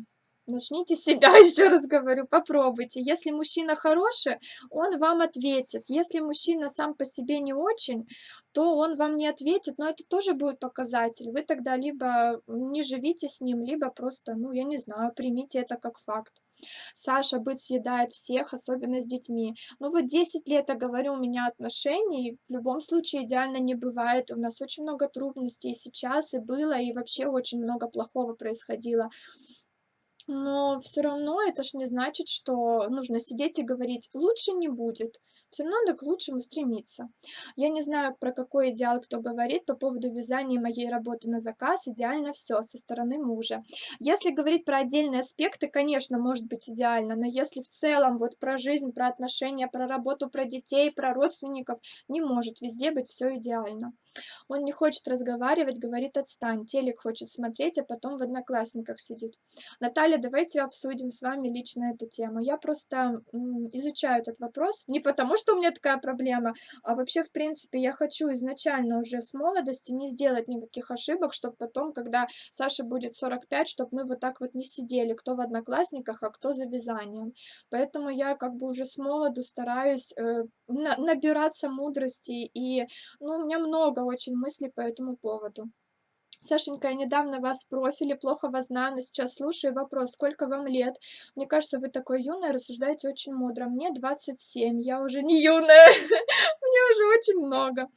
Начните с себя, еще раз говорю, попробуйте. Если мужчина хороший, он вам ответит. Если мужчина сам по себе не очень, то он вам не ответит, но это тоже будет показатель. Вы тогда либо не живите с ним, либо просто, ну, я не знаю, примите это как факт. Саша, быт съедает всех, особенно с детьми. Ну вот 10 лет, я говорю, у меня отношений, в любом случае идеально не бывает. У нас очень много трудностей и сейчас, и было, и вообще очень много плохого происходило. Но все равно это ж не значит, что нужно сидеть и говорить: "Лучше не будет". Все равно надо к лучшему стремиться. Я не знаю, про какой идеал кто говорит по поводу вязания моей работы на заказ. Идеально все со стороны мужа. Если говорить про отдельные аспекты, конечно, может быть идеально, но если в целом вот про жизнь, про отношения, про работу, про детей, про родственников, не может везде быть все идеально. Он не хочет разговаривать, говорит: "Отстань". Телек хочет смотреть, а потом в "Одноклассниках" сидит. Наталья, давайте обсудим с вами лично эту тему. Я просто, изучаю этот вопрос не потому, что у меня такая проблема, а вообще, в принципе, я хочу изначально уже с молодости не сделать никаких ошибок, чтобы потом, когда Саше будет 45, чтобы мы вот так вот не сидели, кто в "Одноклассниках", а кто за вязанием. Поэтому я как бы уже с молоду стараюсь, набираться мудрости и, ну, у меня много очень мыслей по этому поводу. Сашенька, я недавно вас в профиле, плохо вас знаю, но сейчас слушаю. Вопрос, сколько вам лет? Мне кажется, вы такой юный, рассуждаете очень мудро. Мне 27, я уже не юная, мне уже очень много.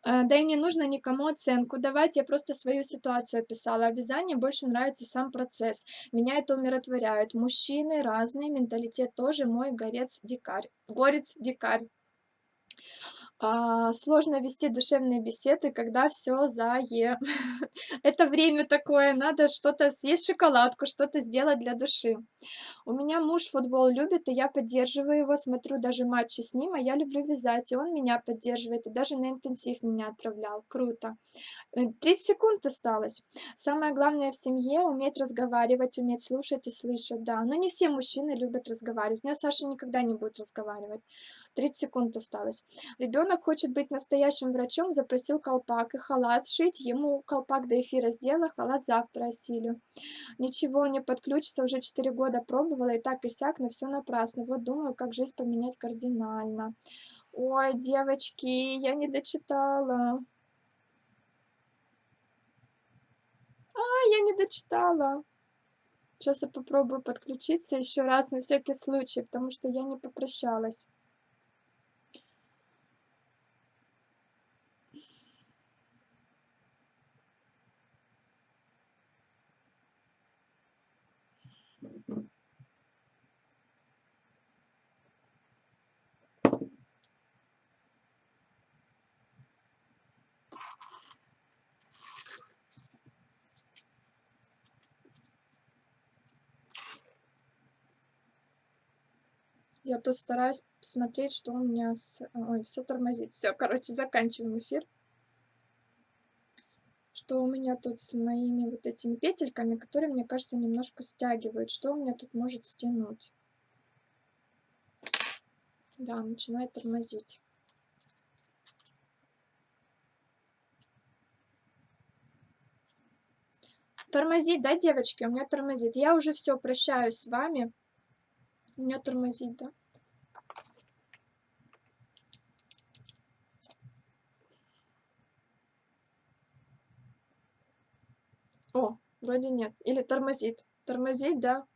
Да и не нужно никому оценку давать, я просто свою ситуацию описала. А вязание больше нравится сам процесс. Меня это умиротворяет. Мужчины разные, менталитет тоже мой горец-дикарь. Горец-дикарь. Сложно вести душевные беседы, когда все Это время такое, надо что-то съесть шоколадку, что-то сделать для души. У меня муж футбол любит, и я поддерживаю его, смотрю даже матчи с ним, а я люблю вязать, и он меня поддерживает, и даже на интенсив меня отправлял. Круто. 30 секунд осталось. Самое главное в семье — уметь разговаривать, уметь слушать и слышать, да. Но не все мужчины любят разговаривать. У меня Саша никогда не будет разговаривать. 30 секунд осталось. Ребенок хочет быть настоящим врачом, запросил колпак и халат сшить. Ему колпак до эфира сделала, халат завтра осилю. Ничего не подключится, уже 4 года пробовала и так и сяк, но все напрасно. Вот думаю, как жизнь поменять кардинально. Ой, девочки, я не дочитала. Я не дочитала. Сейчас я попробую подключиться еще раз на всякий случай, потому что я не попрощалась. Я тут стараюсь смотреть, что у меня с... Ой, все тормозит. Все, короче, заканчиваем эфир. Что у меня тут с моими вот этими петельками, которые, мне кажется, немножко стягивают. Что у меня тут может стянуть? Да, начинает тормозить. Тормозит, да, девочки? У меня тормозит. Я уже все, прощаюсь с вами. У меня тормозит, да? О, вроде нет. Или тормозит. Тормозит, да.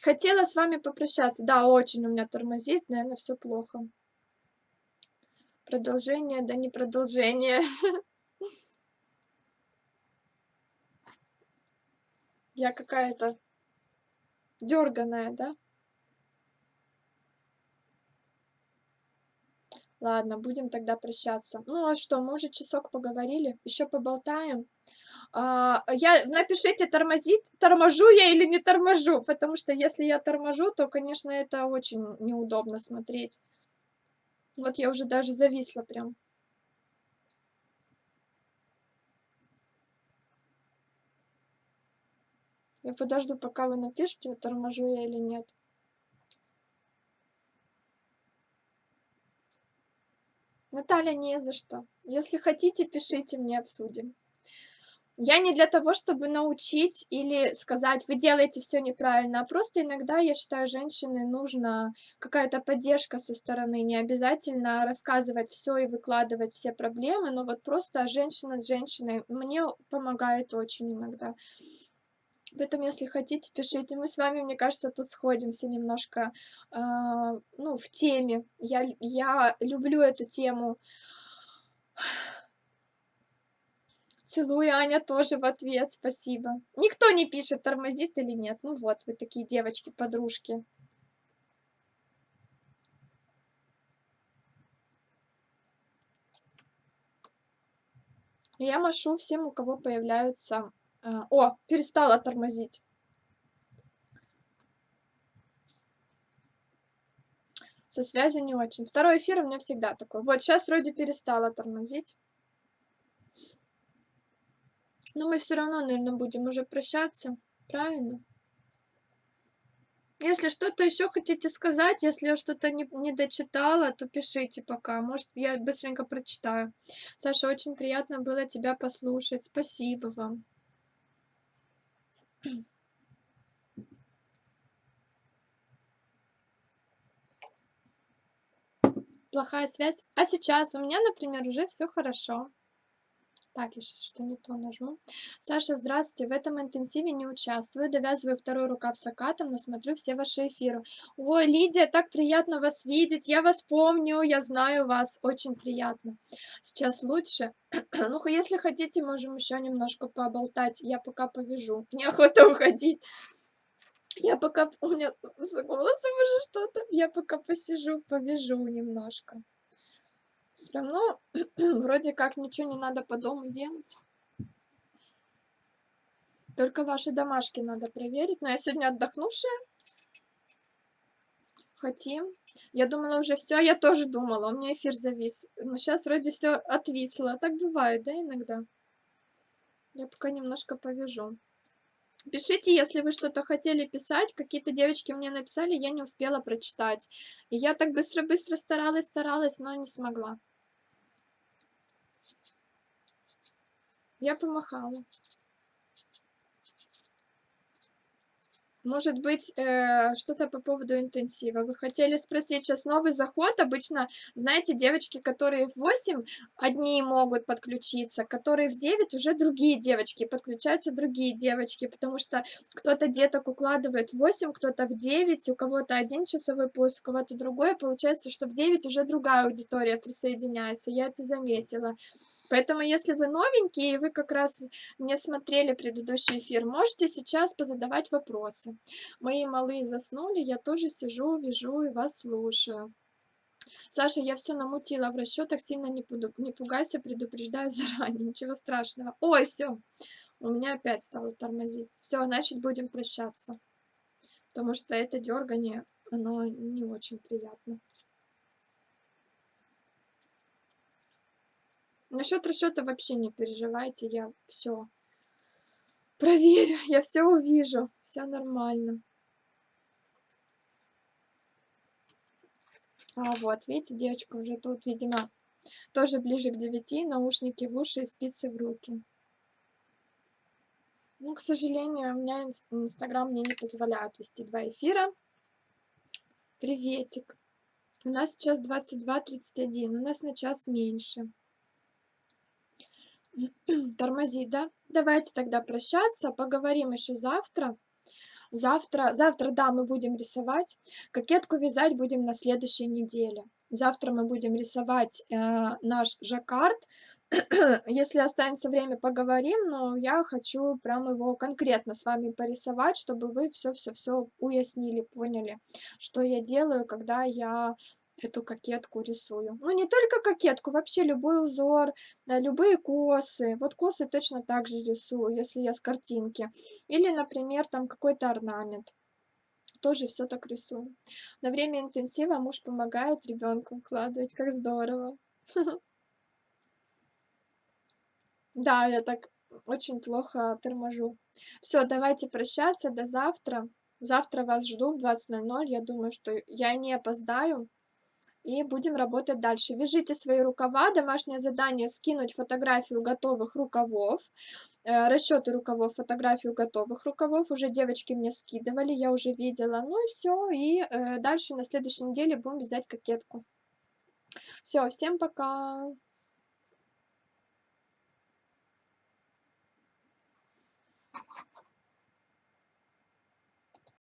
Хотела с вами попрощаться. Да, очень у меня тормозит, наверное, все плохо. Продолжение, да не продолжение. Я какая-то дерганая, да? Ладно, будем тогда прощаться. Ну а что, мы уже часок поговорили, еще поболтаем. Напишите, торможу я или не торможу, потому что если я торможу, то, конечно, это очень неудобно смотреть. Вот я уже даже зависла прям. Я подожду, пока вы напишите, торможу я или нет. Наталья, не за что. Если хотите, пишите, мне обсудим. Я не для того, чтобы научить или сказать: "Вы делаете все неправильно", а просто иногда, я считаю, женщине нужна какая-то поддержка со стороны. Не обязательно рассказывать все и выкладывать все проблемы, но вот просто женщина с женщиной мне помогает очень иногда. Поэтому, если хотите, пишите. Мы с вами, мне кажется, тут сходимся немножко, ну, в теме. Я люблю эту тему. Целую, Аня тоже в ответ, спасибо. Никто не пишет, тормозит или нет. Ну вот, вы такие девочки-подружки. Я машу всем, у кого появляются... О, перестала тормозить. Со связью не очень. Второй эфир у меня всегда такой. Вот, сейчас вроде перестала тормозить. Но мы все равно, наверное, будем уже прощаться. Правильно? Если что-то еще хотите сказать, если я что-то не дочитала, то пишите пока. Может, я быстренько прочитаю. Саша, очень приятно было тебя послушать. Спасибо вам. Плохая связь. А сейчас у меня, например, уже все хорошо. Так, я сейчас что не то нажму. Саша, здравствуйте. В этом интенсиве не участвую. Довязываю второй рукав с аккатом, но смотрю все ваши эфиры. Ой, Лидия, так приятно вас видеть. Я вас помню, я знаю вас. Очень приятно. Сейчас лучше. Ну, если хотите, можем еще немножко поболтать. Я пока повяжу. Неохота уходить. Я пока... У меня с голосом уже что-то. Я пока посижу, повяжу немножко. Все равно вроде как ничего не надо по дому делать. Только ваши домашки надо проверить. Но я сегодня отдохнувшая. Хотим. Я думала уже все. Я тоже думала. У меня эфир завис. Но сейчас вроде все отвисло. Так бывает, да, иногда? Я пока немножко повяжу. Пишите, если вы что-то хотели писать. Какие-то девочки мне написали, я не успела прочитать. И я так быстро-быстро старалась, но не смогла. Я помахала. Может быть, что-то по поводу интенсива. Вы хотели спросить, сейчас новый заход. Обычно, знаете, девочки, которые в 8 одни могут подключиться, которые в 9 уже другие девочки, подключаются другие девочки, потому что кто-то деток укладывает в 8, кто-то в 9, у кого-то один часовой пояс, у кого-то другой. Получается, что в 9 уже другая аудитория присоединяется. Я это заметила. Поэтому, если вы новенькие, и вы как раз не смотрели предыдущий эфир, можете сейчас позадавать вопросы. Мои малые заснули, я тоже сижу, вяжу и вас слушаю. Саша, я все намутила в расчетах, сильно не пугайся, предупреждаю заранее, ничего страшного. Ой, все, у меня опять стало тормозить. Все, значит, будем прощаться, потому что это дергание, оно не очень приятно. Насчет расчета вообще не переживайте, я все проверю, я все увижу, все нормально. А вот, видите, девочка уже тут, видимо, тоже ближе к 9, наушники в уши и спицы в руки. Ну, к сожалению, у меня Инстаграм мне не позволяет вести 2 эфира. Приветик. У нас сейчас 22:31, у нас на час меньше. Тормозит, да? Давайте тогда прощаться, поговорим еще завтра. Завтра, да, мы будем рисовать. Кокетку вязать будем на следующей неделе. Завтра мы будем рисовать наш жаккард. Если останется время, поговорим, но я хочу прям его конкретно с вами порисовать, чтобы вы все уяснили, поняли, что я делаю, когда я эту кокетку рисую. Ну, не только кокетку, вообще любой узор, любые косы. Вот косы точно так же рисую, если я с картинки. Или, например, там какой-то орнамент. Тоже все так рисую. На время интенсива муж помогает ребенку укладывать. Как здорово. Да, я так очень плохо торможу. Все, давайте прощаться. До завтра. Завтра вас жду в 20:00. Я думаю, что я не опоздаю. И будем работать дальше. Вяжите свои рукава. Домашнее задание — скинуть фотографию готовых рукавов. Расчеты рукавов, фотографию готовых рукавов. Уже девочки мне скидывали, я уже видела. Ну и все. И дальше на следующей неделе будем вязать кокетку. Все, всем пока.